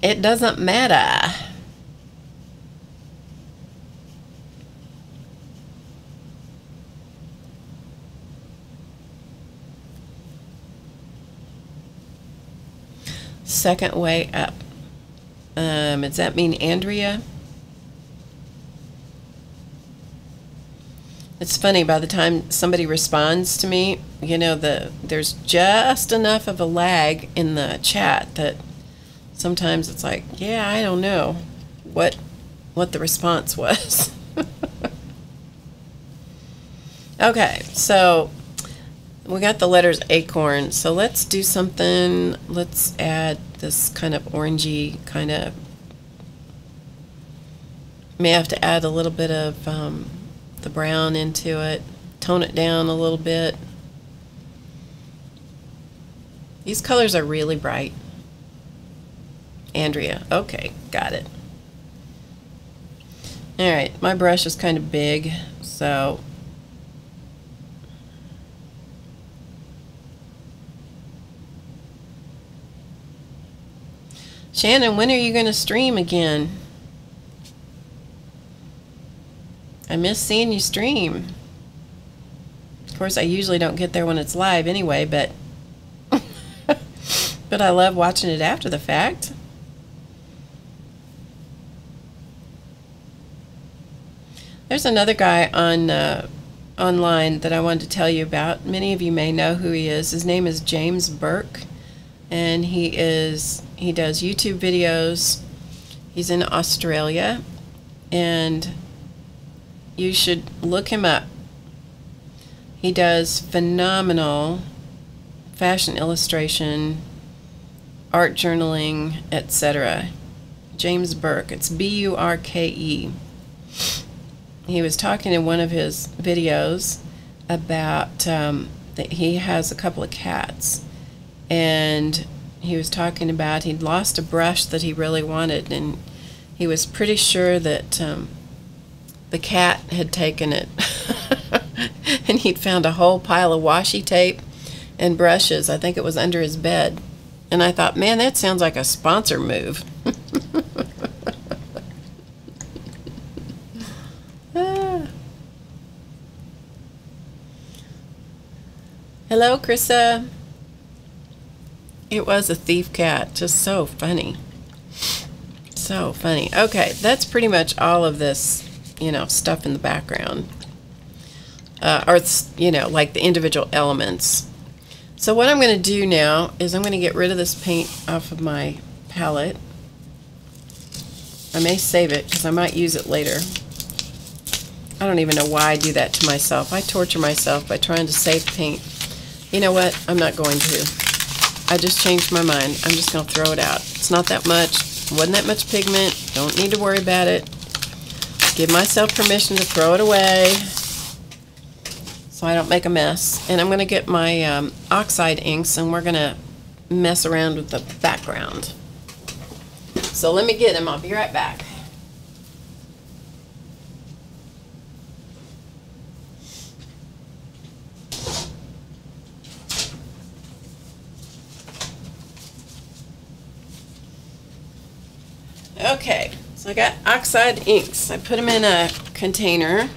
It doesn't matter. Second way up. Does that mean Andrea? It's funny, by the time somebody responds to me, there's just enough of a lag in the chat that sometimes it's like, yeah, I don't know what the response was. Okay, so we got the letters acorn, so let's do something. Let's add this kind of orangey kind of, may have to add a little bit of the brown into it, tone it down a little bit. These colors are really bright. Andrea, okay, got it. Alright, my brush is kind of big, so Shannon, when are you going to stream again? I miss seeing you stream. Of course, I usually don't get there when it's live anyway, but but I love watching it after the fact. There's another guy on online that I wanted to tell you about. Many of you may know who he is. His name is James Burke, and he does YouTube videos. He's in Australia, and you should look him up. He does phenomenal fashion illustration, art journaling, etc. James Burke. It's B-U-R-K-E. He was talking in one of his videos about that he has a couple of cats, and he was talking about he'd lost a brush that he really wanted, and he was pretty sure that the cat had taken it. And he'd found a whole pile of washi tape and brushes. I think it was under his bed. And I thought, man, that sounds like a sponsor move. Hello, Krista. It was a thief cat. Just so funny. So funny. Okay, that's pretty much all of this, stuff in the background. Or, like the individual elements. So what I'm going to do now is I'm going to get rid of this paint off of my palette. I may save it because I might use it later. I don't even know why I do that to myself. I torture myself by trying to save paint. You know what? I'm not going to. I just changed my mind. I'm just going to throw it out. It's not that much. Wasn't that much pigment. Don't need to worry about it. Give myself permission to throw it away so I don't make a mess. And I'm going to get my Oxide inks, and we're going to mess around with the background. So let me get him. I'll be right back. Okay, so I got Oxide inks. I put them in a container,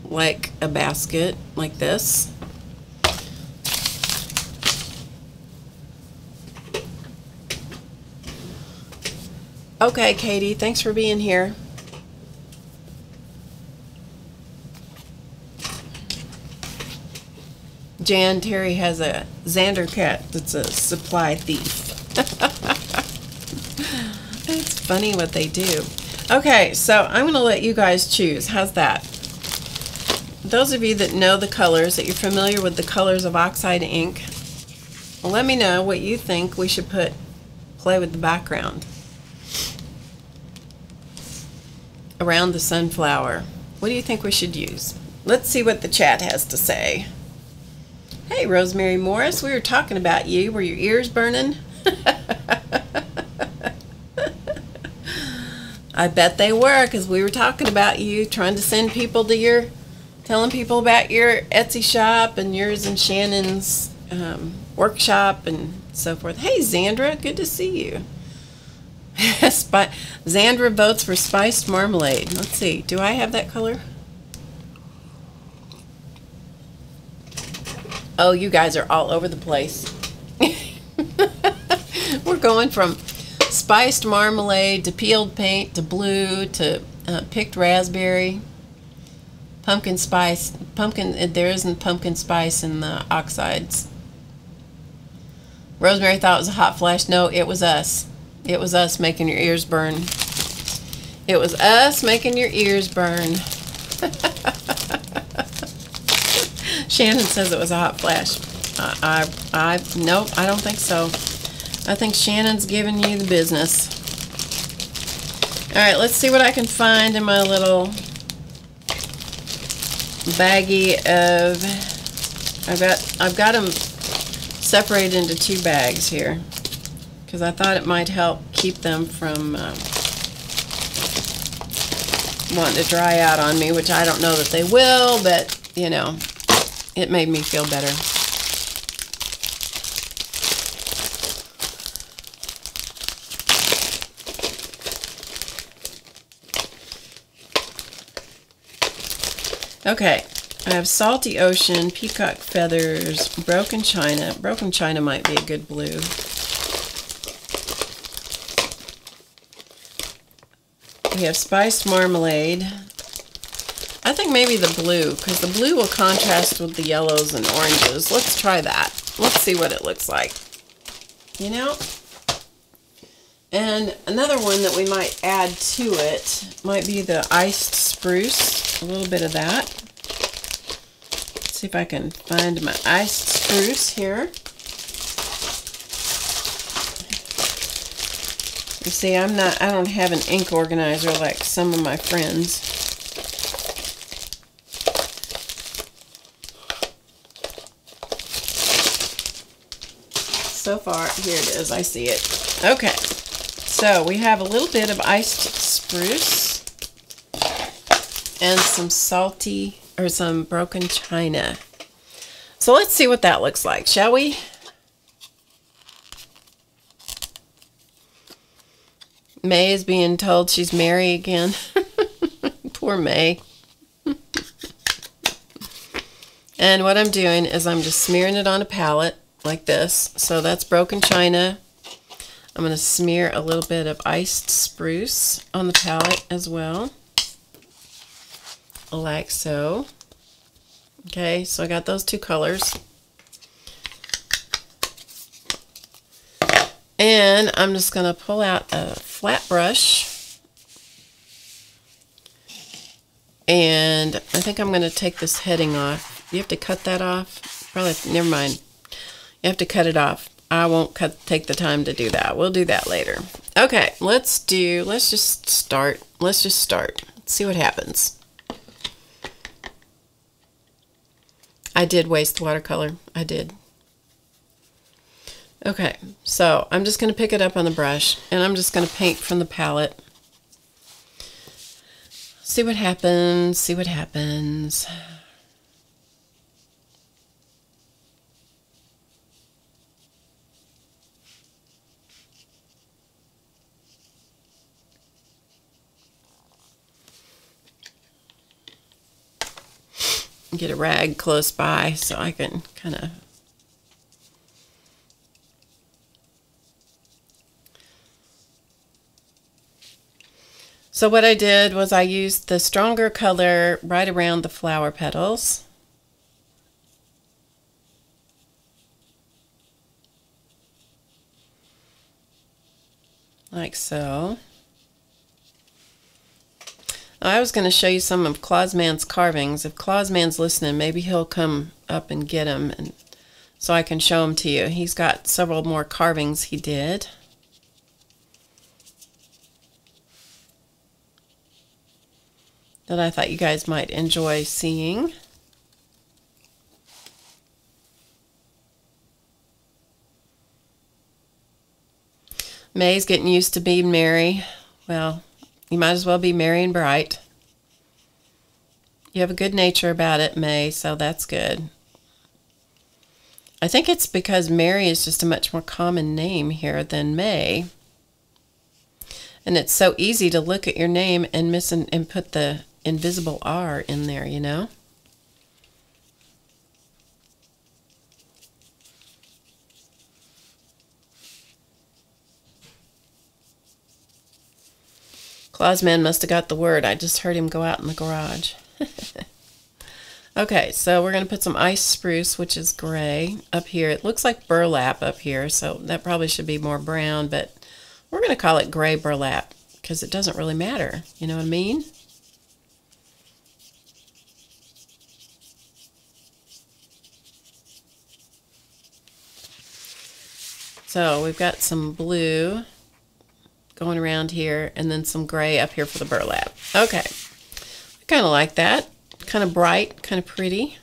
like a basket, like this. Okay, Katie, thanks for being here. Jan Terry has a Xander cat that's a supply thief. It's funny what they do. Okay, so I'm going to let you guys choose. How's that? Those of you that know the colors, that you're familiar with the colors of Oxide ink, let me know what you think we should play with the background around the sunflower. What do you think we should use? Let's see what the chat has to say. Hey, Rosemary Morris, we were talking about you. Were your ears burning? I bet they were, because we were talking about you, trying to send people to telling people about your Etsy shop and yours and Shannon's workshop and so forth. Hey, Xandra, good to see you. Xandra votes for spiced marmalade. Let's see, do I have that color? Oh, you guys are all over the place. We're going from spiced marmalade to peeled paint to blue to picked raspberry, pumpkin spice. There isn't pumpkin spice in the Oxides. Rosemary thought it was a hot flash. No, it was us. It was us making your ears burn. It was us making your ears burn. Shannon says it was a hot flash. Nope, I don't think so. I think Shannon's giving you the business. All right, let's see what I can find in my little baggie of. I've got them separated into 2 bags here because I thought it might help keep them from wanting to dry out on me, which I don't know that they will, but you know, it made me feel better. Okay, I have Salty Ocean, Peacock Feathers, Broken China. Broken China might be a good blue. We have Spiced Marmalade. I think maybe the blue, because the blue will contrast with the yellows and oranges. Let's try that. Let's see what it looks like. You know? And another one that we might add to it might be the Iced Spruce. A little bit of that. Let's see if I can find my Iced Spruce here. You see, I don't have an ink organizer like some of my friends. So far, here it is, I see it. Okay, so we have a little bit of Iced Spruce and some some Broken China. So let's see what that looks like, shall we? May is being told she's Mary again. Poor May. And what I'm doing is I'm just smearing it on a palette like this. So that's Broken China. I'm going to smear a little bit of Iced Spruce on the palette as well. Like so. Okay, so I got those 2 colors. And I'm just going to pull out a flat brush. And I think I'm going to take this heading off. You have to cut that off? Probably, never mind. You have to cut it off. I won't take the time to do that. We'll do that later. Okay, let's just start. Let's see what happens. I did waste watercolor. I did. Okay, so I'm just going to pick it up on the brush, and I'm just going to paint from the palette. See what happens, see what happens. Get a rag close by so I can kind of So what I did was I used the stronger color right around the flower petals. Like so. I was going to show you some of Clausman's carvings. If Clausman's listening, maybe he'll come up and get them, and so I can show them to you. He's got several more carvings he did. That I thought you guys might enjoy seeing. May's getting used to being merry. Well, you might as well be merry and bright. You have a good nature about it, May, so that's good. I think it's because Mary is just a much more common name here than May. And it's so easy to look at your name and miss and put the invisible R in there, you know? Clausman must have got the word. I just heard him go out in the garage. Okay, so we're going to put some ice spruce, which is gray, up here. It looks like burlap up here, so that probably should be more brown, but we're going to call it gray burlap because it doesn't really matter. You know what I mean? So we've got some blue going around here and then some gray up here for the burlap. Okay, I kind of like that. Kind of bright, kind of pretty.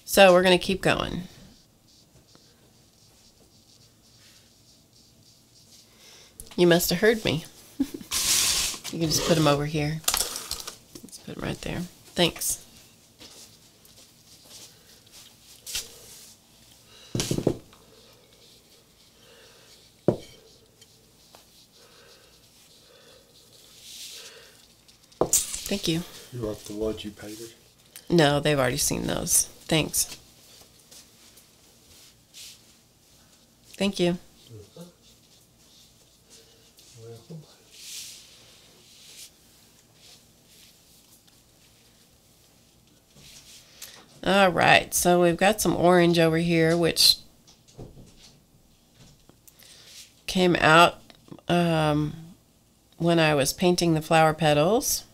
So we're going to keep going. You must have heard me. You can just put them over here. Let's put them right there. Thanks. Thank you. You want the ones you painted? No, they've already seen those. Thanks. Thank you. Welcome. All right, so we've got some orange over here, which came out when I was painting the flower petals.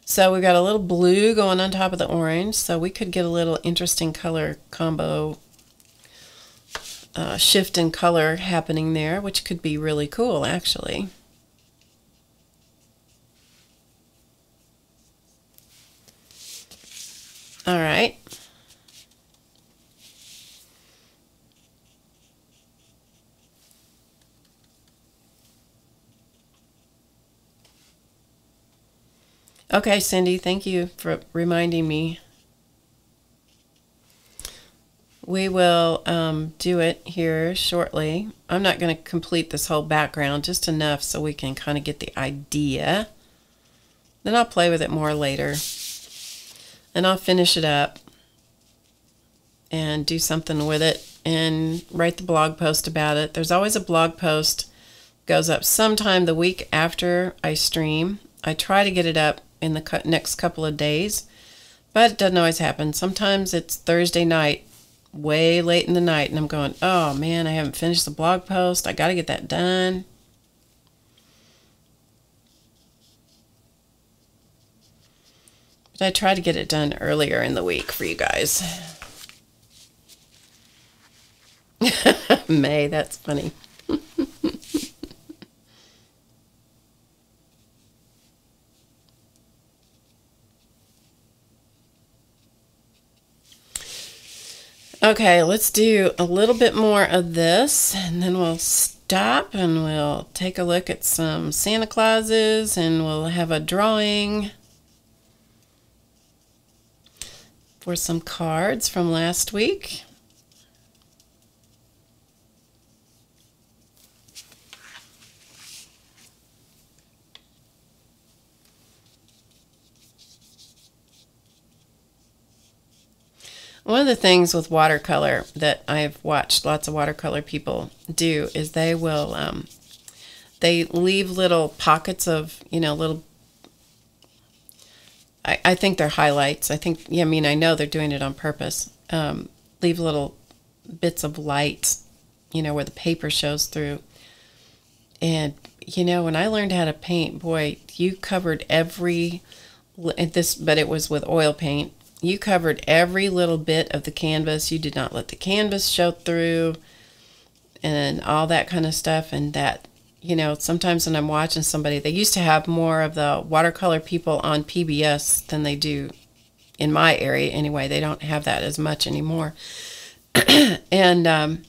So we've got a little blue going on top of the orange, so we could get a little interesting color combo shift in color happening there, which could be really cool, actually. All right. Okay, Cindy, thank you for reminding me. We will do it here shortly. I'm not going to complete this whole background, just enough so we can kind of get the idea. Then I'll play with it more later. And I'll finish it up and do something with it and write the blog post about it. There's always a blog post goes up sometime the week after I stream. I try to get it up in the next couple of days, but it doesn't always happen. Sometimes it's Thursday night, way late in the night, and I'm going, oh man, I haven't finished the blog post. I got to get that done. But I try to get it done earlier in the week for you guys. May, that's funny. Okay, let's do a little bit more of this, and then we'll stop and we'll take a look at some Santa Clauses, and we'll have a drawing for some cards from last week. One of the things with watercolor that I've watched lots of watercolor people do is they will, they leave little pockets of, little, I think they're highlights. I think, I mean, I know they're doing it on purpose. Leave little bits of light, where the paper shows through. And, when I learned how to paint, boy, you covered every, but it was with oil paint. You covered every little bit of the canvas. You did not let the canvas show through and all that kind of stuff. And that, sometimes when I'm watching somebody, they used to have more of the watercolor people on PBS than they do in my area anyway. They don't have that as much anymore. And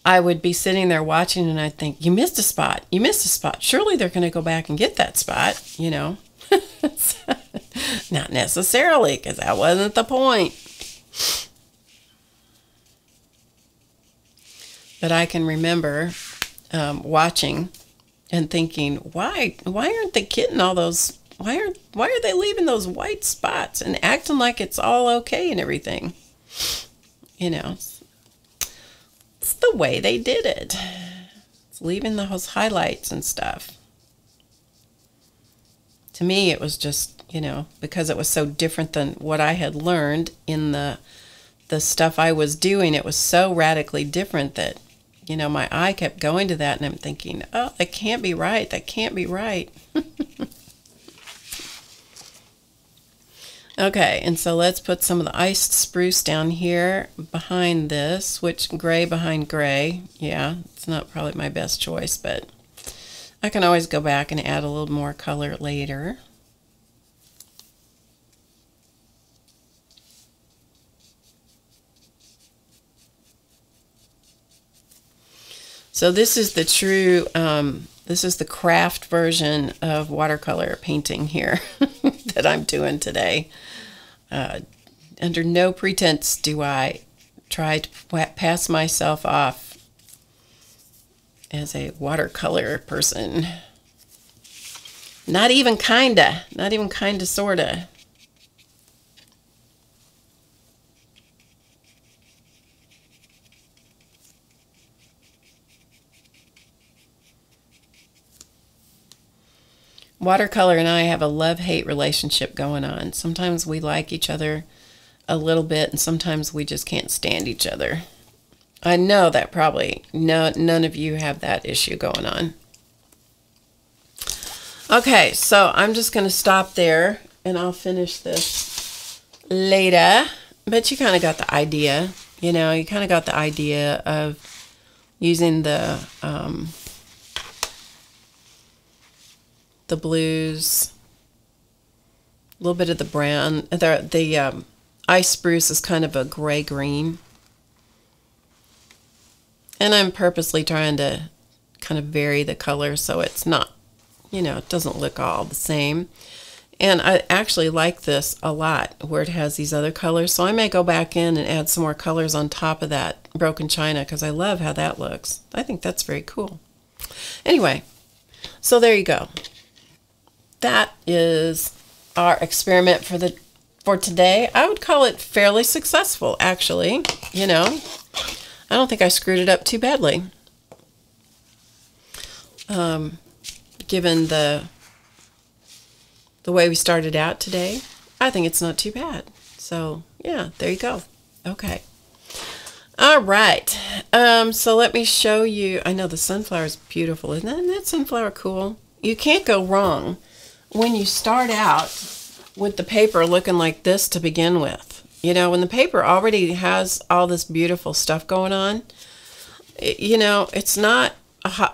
I would be sitting there watching and I'd think, you missed a spot. You missed a spot. Surely they're going to go back and get that spot, Not necessarily, because that wasn't the point. But I can remember watching and thinking, why aren't they getting all those? Why are they leaving those white spots and acting like it's all okay and everything? It's the way they did it. It's leaving those highlights and stuff. To me, it was just, because it was so different than what I had learned in the stuff I was doing. It was so radically different that, my eye kept going to that, and I'm thinking, oh, that can't be right. That can't be right. Okay, and so let's put some of the iced spruce down here behind this. Switch gray behind gray. Yeah, it's not probably my best choice, but I can always go back and add a little more color later. So this is the true, this is the craft version of watercolor painting here that I'm doing today. Under no pretense do I try to pass myself off as a watercolor person. Not even kinda, sorta. Watercolor and I have a love-hate relationship going on. Sometimes we like each other a little bit, and sometimes we just can't stand each other. I know that probably none of you have that issue going on. Okay, so I'm just going to stop there, and I'll finish this later. But you kind of got the idea. You kind of got the idea of using the blues, a little bit of the brown. The ice spruce is kind of a gray-green. And I'm purposely trying to kind of vary the color so it's not, it doesn't look all the same. And I actually like this a lot where it has these other colors. So I may go back in and add some more colors on top of that broken china because I love how that looks. I think that's very cool. Anyway, so there you go. That is our experiment for today. I would call it fairly successful, actually. I don't think I screwed it up too badly. Given the way we started out today, I think it's not too bad. So, yeah, there you go. Okay. All right. So let me show you. I know the sunflower is beautiful. Isn't that sunflower cool? You can't go wrong when you start out with the paper looking like this to begin with. When the paper already has all this beautiful stuff going on, it's not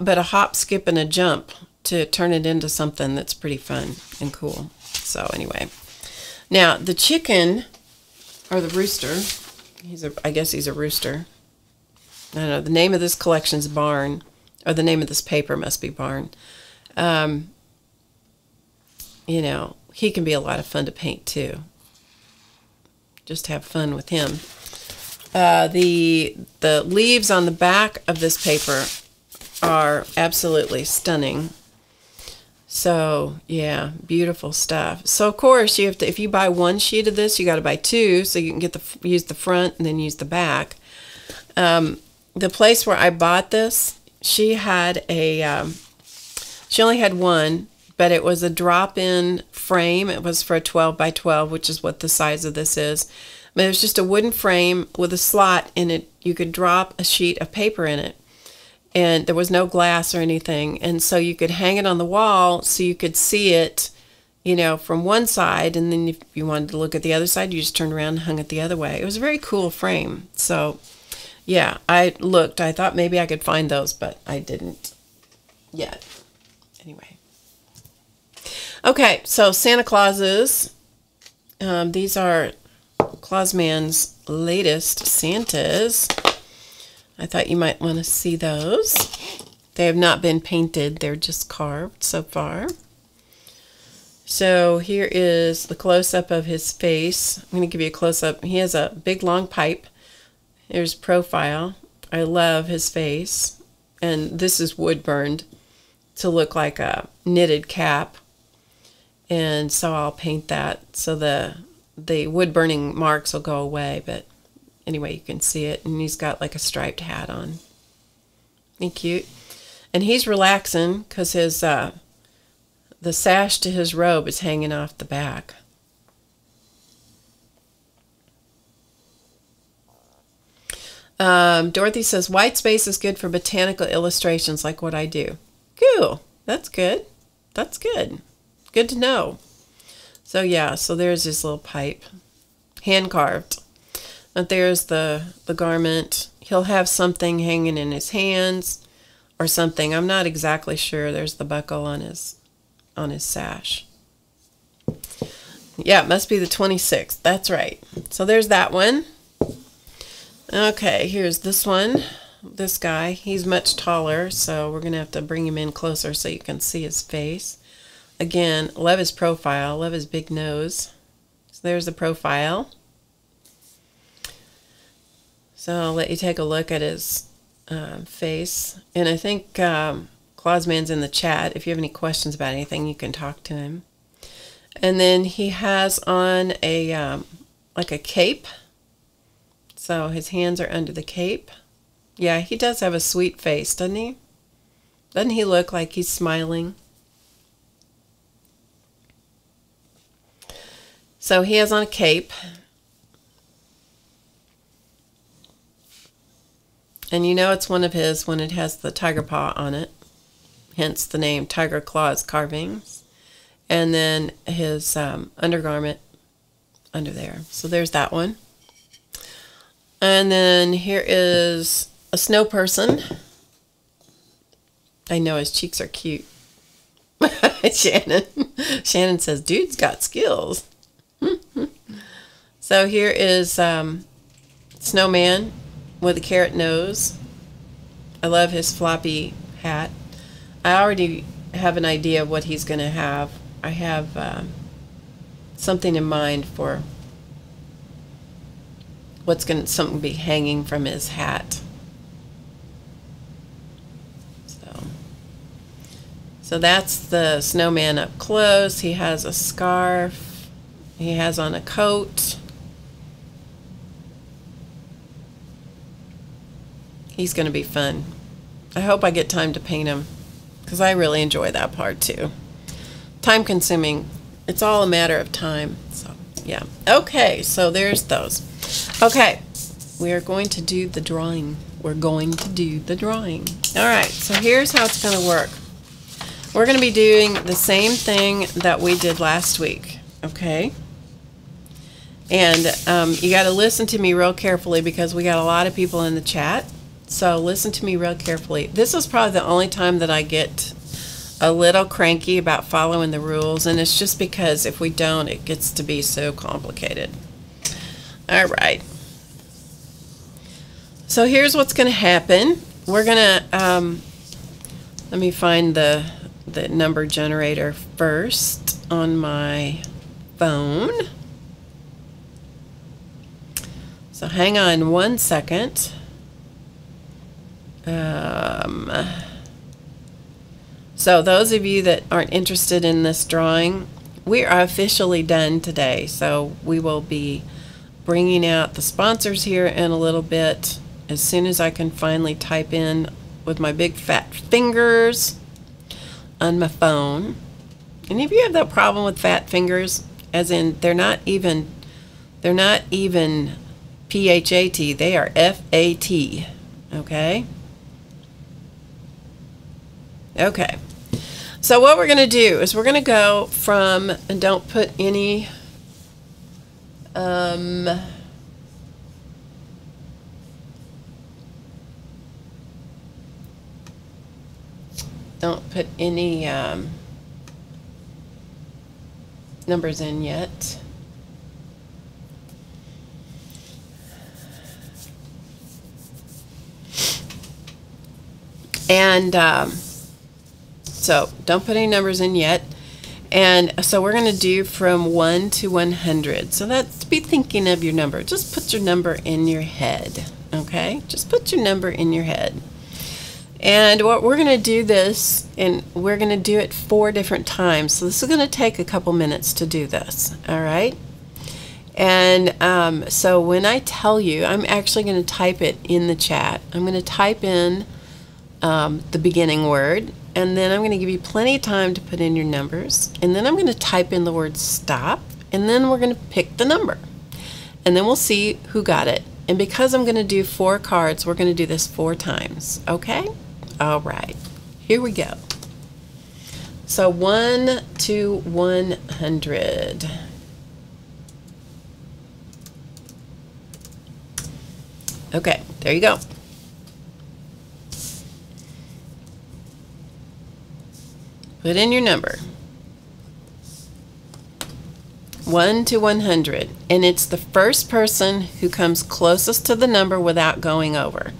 but a hop, skip, and a jump to turn it into something that's pretty fun and cool. So anyway, now the chicken, or the rooster, I guess he's a rooster. I don't know. The name of this collection's Barn, or the name of this paper must be Barn. You know, he can be a lot of fun to paint too. Just have fun with him. The leaves on the back of this paper are absolutely stunning. So yeah, beautiful stuff. So of course you have to, if you buy one sheet of this, you got to buy two, so you can use the front and then use the back. The place where I bought this, she had she only had one, but it was a drop-in frame. It was for a 12 by 12, which is what the size of this is. But it was just a wooden frame with a slot in it. You could drop a sheet of paper in it. And there was no glass or anything. And so you could hang it on the wall so you could see it, you know, from one side. And then if you wanted to look at the other side, you just turned around and hung it the other way. It was a very cool frame. So, yeah, I looked. I thought maybe I could find those, but I didn't yet. Anyway. Okay, so Santa Clauses. These are Clausman's latest Santas. I thought you might want to see those. They have not been painted. They're just carved so far. So here is the close-up of his face. I'm going to give you a close-up. He has a big, long pipe. Here's profile. I love his face. And this is wood burned to look like a knitted cap. And so I'll paint that so the wood burning marks will go away. But anyway, you can see it. And he's got like a striped hat on. Ain't cute? And he's relaxing because his the sash to his robe is hanging off the back. Dorothy says, white space is good for botanical illustrations like what I do. Cool. That's good. That's good. Good to know. So yeah, so there's his little pipe. Hand carved. And there's the garment. He'll have something hanging in his hands or something. I'm not exactly sure. There's the buckle on his sash. Yeah, it must be the 26th. That's right. So there's that one. Okay, here's this one. This guy, he's much taller, so we're going to have to bring him in closer so you can see his face. Again, love his profile, love his big nose. So there's the profile. So I'll let you take a look at his face. And I think Clausman's in the chat. If you have any questions about anything, you can talk to him. And then he has on a like a cape. So his hands are under the cape. Yeah, he does have a sweet face, doesn't he? Doesn't he look like he's smiling? So he has on a cape. And you know it's one of his when it has the tiger paw on it. Hence the name Tiger Claws Carvings. And then his undergarment under there. So there's that one. And then here is a snow person. I know his cheeks are cute. Shannon says, dude's got skills. So here is Snowman with a carrot nose. I love his floppy hat. I already have an idea of what he's going to have. I have something in mind for what's going to something be hanging from his hat. So that's the snowman up close. He has a scarf. He has on a coat. He's going to be fun. I hope I get time to paint him because I really enjoy that part too. Time consuming. It's all a matter of time. So yeah. Okay, so there's those. Okay, we are going to do the drawing. We're going to do the drawing. All right, so here's how it's going to work. We're going to be doing the same thing that we did last week, okay? And you got to listen to me real carefully because we got a lot of people in the chat. So listen to me real carefully. This is probably the only time that I get a little cranky about following the rules, and it's just because if we don't, it gets to be so complicated. All right. So here's what's going to happen. We're going to, let me find the number generator first on my phone. So hang on 1 second. So those of you that aren't interested in this drawing, we are officially done today. So we will be bringing out the sponsors here in a little bit as soon as I can finally type in with my big fat fingers on my phone. Any of you have that problem with fat fingers? As in they're not even P-H-A-T, they are F-A-T. Okay? Okay. So what we're going to do is we're going to go from, and don't put any numbers in yet. And so don't put any numbers in yet. And so we're going to do from 1 to 100. So that's, be thinking of your number. Just put your number in your head. Okay? Just put your number in your head. And what we're going to do this, and we're going to do it 4 different times. So this is going to take a couple minutes to do this. All right? And so when I tell you, I'm actually going to type it in the chat. I'm going to type in the beginning word, and then I'm going to give you plenty of time to put in your numbers, and then I'm going to type in the word stop, and then we're going to pick the number, and then we'll see who got it. And because I'm going to do 4 cards, we're going to do this 4 times. Okay? All right. Here we go. So 1 to 100. Okay, there you go. Put in your number. 1 to 100. And it's the first person who comes closest to the number without going over.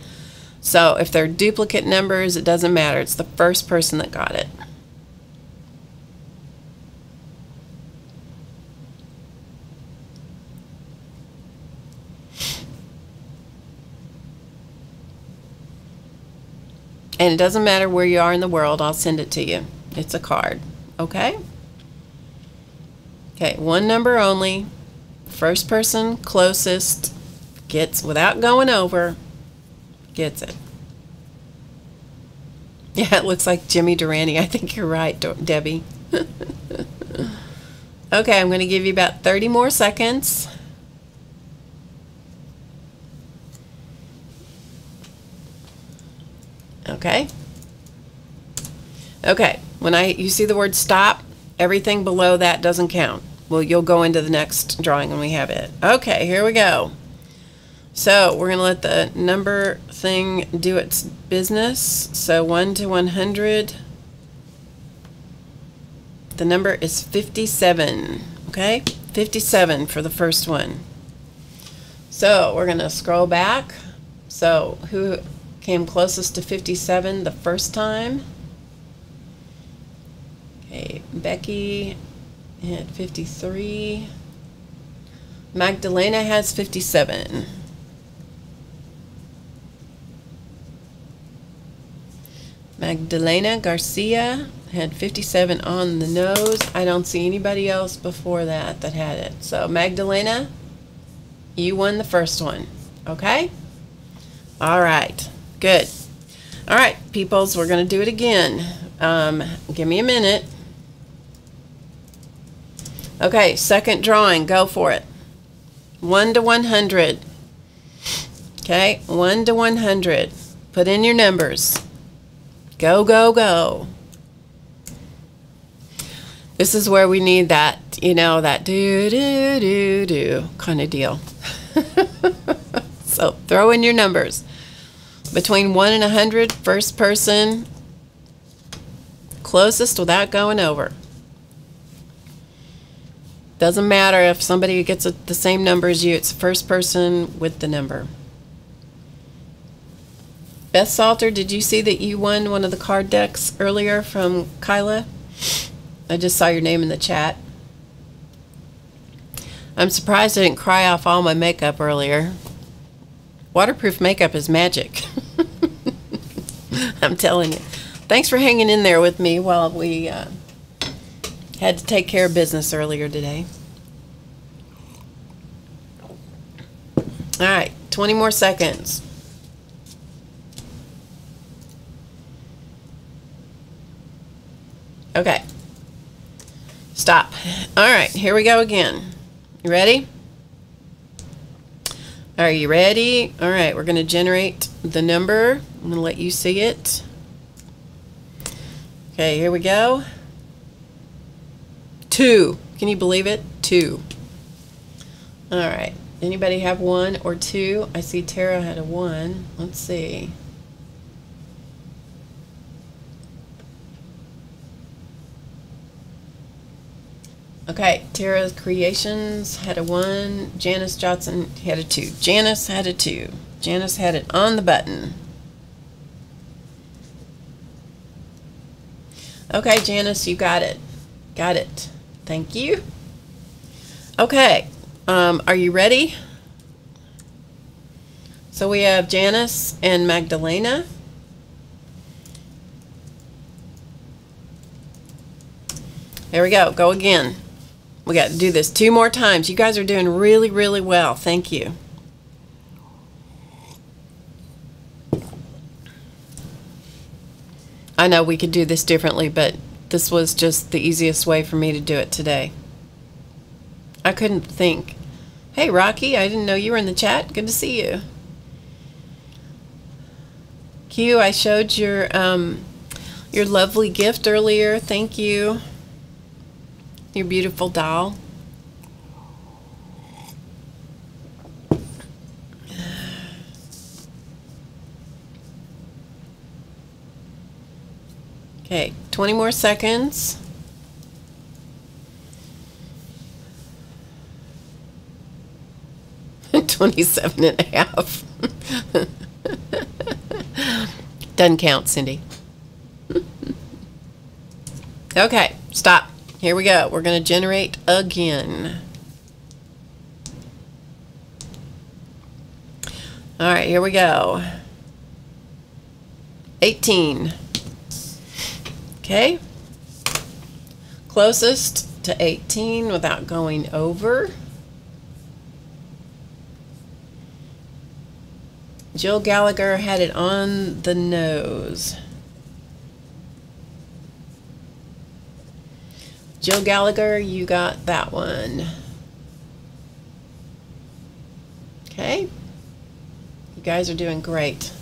So if they're duplicate numbers, it doesn't matter. It's the first person that got it. And it doesn't matter where you are in the world, I'll send it to you. It's a card, okay? Okay, 1 number only. First person closest gets, without going over, gets it. Yeah, it looks like Jimmy Durante. I think you're right, Debbie. Okay, I'm going to give you about 30 more seconds. Okay. Okay, when you see the word stop, everything below that doesn't count. Well, you'll go into the next drawing when we have it. Okay, here we go. So we're going to let the number thing do its business. So 1 to 100. The number is 57. Okay, 57 for the first one. So we're going to scroll back. So who came closest to 57 the first time? Okay, Becky had 53. Magdalena has 57. Magdalena Garcia had 57 on the nose. I don't see anybody else before that had it. So Magdalena, you won the first one. Okay? All right. Good. All right, peoples, we're going to do it again. Give me a minute. Okay, second drawing. Go for it. 1 to 100. Okay, 1 to 100. Put in your numbers. Go, go, go. This is where we need that, you know, that do kind of deal. So throw in your numbers. Between 1 and 100, first person closest without going over. Doesn't matter if somebody gets the same number as you, it's the first person with the number. Beth Salter, did you see that you won one of the card decks earlier from Kyla? I just saw your name in the chat. I'm surprised I didn't cry off all my makeup earlier. Waterproof makeup is magic. I'm telling you. Thanks for hanging in there with me while we had to take care of business earlier today. All right, 20 more seconds. Okay. Stop. All right, here we go again. You ready? Are you ready? All right, we're going to generate the number. I'm going to let you see it. Okay, here we go. 2. Can you believe it? 2. All right. Anybody have 1 or 2? I see Tara had a 1. Let's see. Okay, Tara's Creations had a 1. Janice Johnson had a 2. Janice had a 2. Janice had it on the button. Okay, Janice, you got it. Got it. Thank you. Okay, are you ready? So we have Janice and Magdalena. There we go. Go again. We got to do this 2 more times. You guys are doing really, really well. Thank you. I know we could do this differently, but this was just the easiest way for me to do it today. I couldn't think. Hey, Rocky, I didn't know you were in the chat. Good to see you. Q, I showed your lovely gift earlier. Thank you. Your beautiful doll. Okay, 20 more seconds. $27 and a half. Doesn't count, Cindy. Okay, stop. Here we go. We're going to generate again. All right, here we go. 18. Okay. Closest to 18 without going over. Jill Gallagher had it on the nose. Jill Gallagher, you got that one. Okay. You guys are doing great.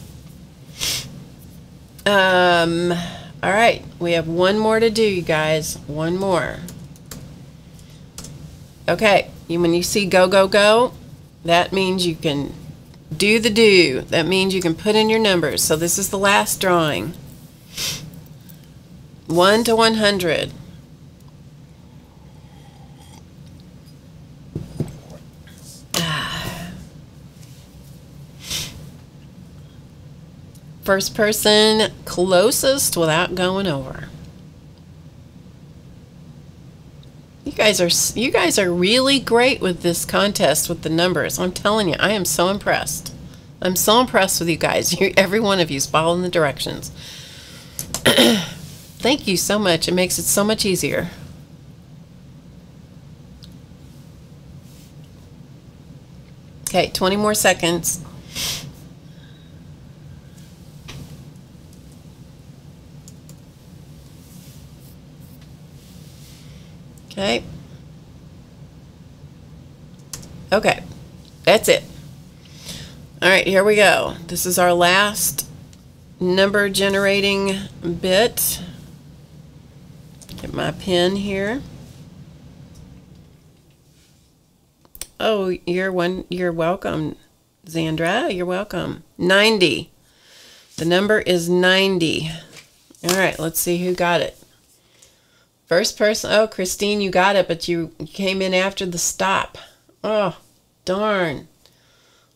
All right. We have 1 more to do, you guys. 1 more. Okay. When you see go, go, go, that means you can do the do. That means you can put in your numbers. So this is the last drawing. 1 to 100. First person closest without going over. You guys are really great with this contest with the numbers. I'm telling you, I am so impressed. I'm so impressed with you guys. Every one of you is following the directions. Thank you so much. It makes it so much easier. Okay, 20 more seconds. Okay. Okay. That's it. All right, here we go. This is our last number generating bit. Get my pen here. Oh, you're welcome, Zandra. You're welcome. 90. The number is 90. All right, let's see who got it. First person. Oh, Christine, you got it, but you came in after the stop. Oh, darn.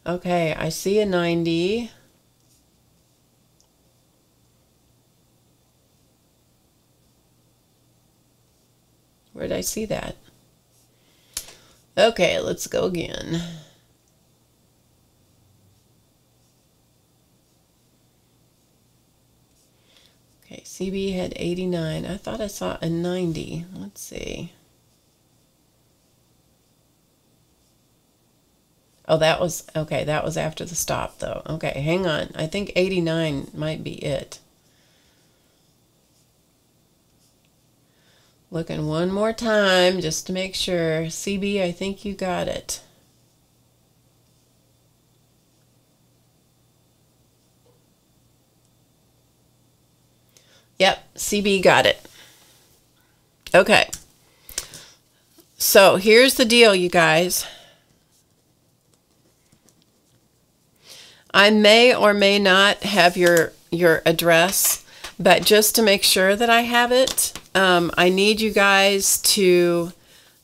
Okay, I see a 90. Where did I see that? Okay, let's go again. Okay, CB had 89. I thought I saw a 90. Let's see. Oh, that was, okay, that was after the stop, though. Okay, hang on. I think 89 might be it. Looking one more time just to make sure. CB, I think you got it. Yep, CB got it. Okay. So here's the deal, you guys. I may or may not have your address, but just to make sure that I have it, I need you guys to,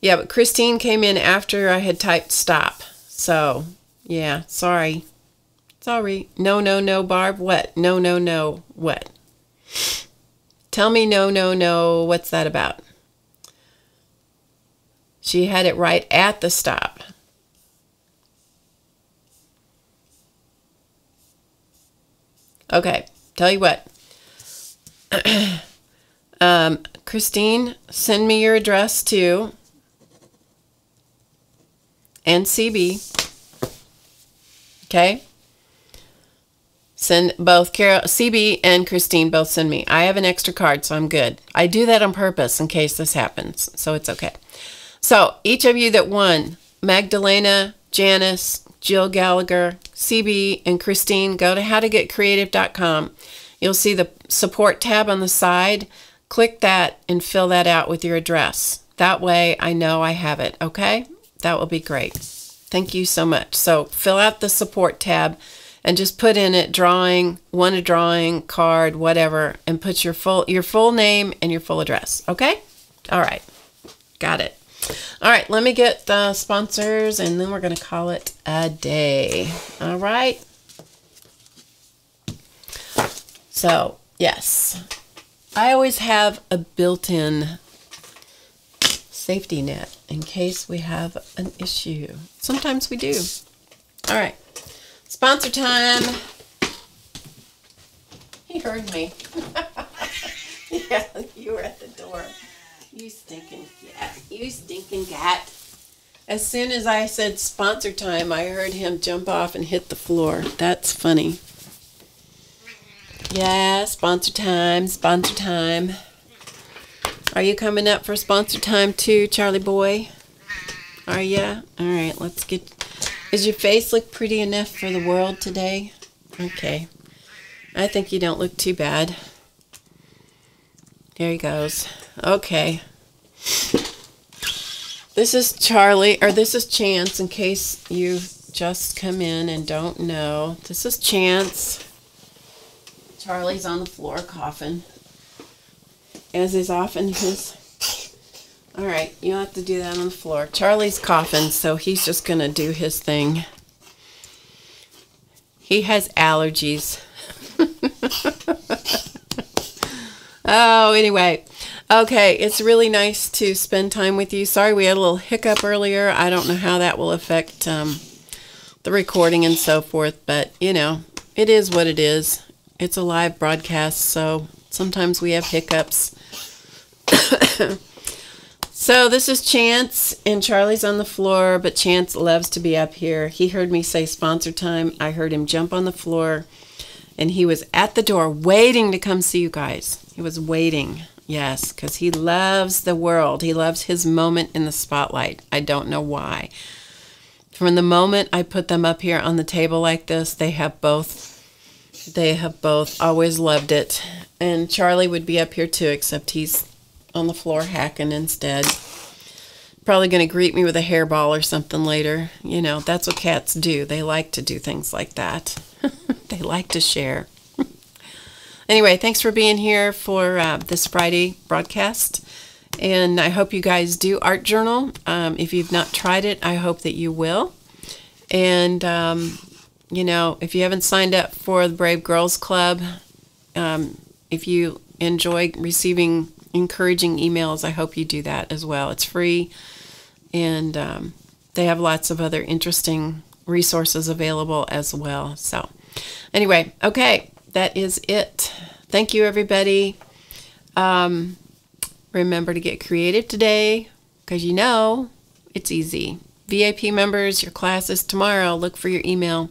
yeah, but Christine came in after I had typed stop. So, yeah, sorry. Sorry. No, no, no, Barb. What? No, no, no. What? Tell me no, no, no. What's that about? She had it right at the stop. Okay, tell you what. Christine, send me your address too. And CB. Okay? Send both CB and Christine both send me. I have an extra card, so I'm good. I do that on purpose in case this happens, so it's okay. So each of you that won, Magdalena, Janice, Jill Gallagher, CB, and Christine, go to HowToGetCreative.com. You'll see the support tab on the side. Click that and fill that out with your address. That way I know I have it, okay? That will be great. Thank you so much. So fill out the support tab and just put in it drawing, want a drawing, card, whatever, and put your full name and your full address, okay? All right, got it. All right, let me get the sponsors, and then we're going to call it a day. All right. So, yes, I always have a built-in safety net in case we have an issue. Sometimes we do. All right, sponsor time. He heard me. Yeah, you were at the door. You stinking cat. You stinking cat. As soon as I said sponsor time, I heard him jump off and hit the floor. That's funny. Yeah, sponsor time, sponsor time. Are you coming up for sponsor time too, Charlie boy? Are ya? All right, let's get... Does your face look pretty enough for the world today? Okay. I think you don't look too bad. There he goes. Okay. This is Charlie, or this is Chance, in case you've just come in and don't know. This is Chance. Charlie's on the floor coughing, as is often his... All right, you don't have to do that on the floor. Charlie's coughing, so he's just going to do his thing. He has allergies. Oh, anyway. Okay, it's really nice to spend time with you. Sorry we had a little hiccup earlier. I don't know how that will affect the recording and so forth, but, you know, it is what it is. It's a live broadcast, so sometimes we have hiccups. So this is Chance, and Charlie's on the floor, but Chance loves to be up here. He heard me say sponsor time. I heard him jump on the floor, and he was at the door waiting to come see you guys. He was waiting, yes, because he loves the world. He loves his moment in the spotlight. I don't know why. From the moment I put them up here on the table like this, they have both always loved it. And Charlie would be up here too, except he's on the floor hacking instead. Probably going to greet me with a hairball or something later. You know, that's what cats do. They like to do things like that. They like to share. Anyway, thanks for being here for this Friday broadcast. And I hope you guys do art journal. If you've not tried it, I hope that you will. And, you know, if you haven't signed up for the Brave Girls Club, if you enjoy receiving encouraging emails, I hope you do that as well. It's free, and they have lots of other interesting resources available as well. So anyway, okay, that is it. Thank you, everybody. Remember to get creative today, because you know it's easy. VIP members, your class is tomorrow. Look for your email.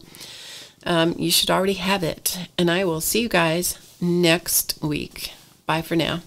You should already have it. And I will see you guys next week. Bye for now.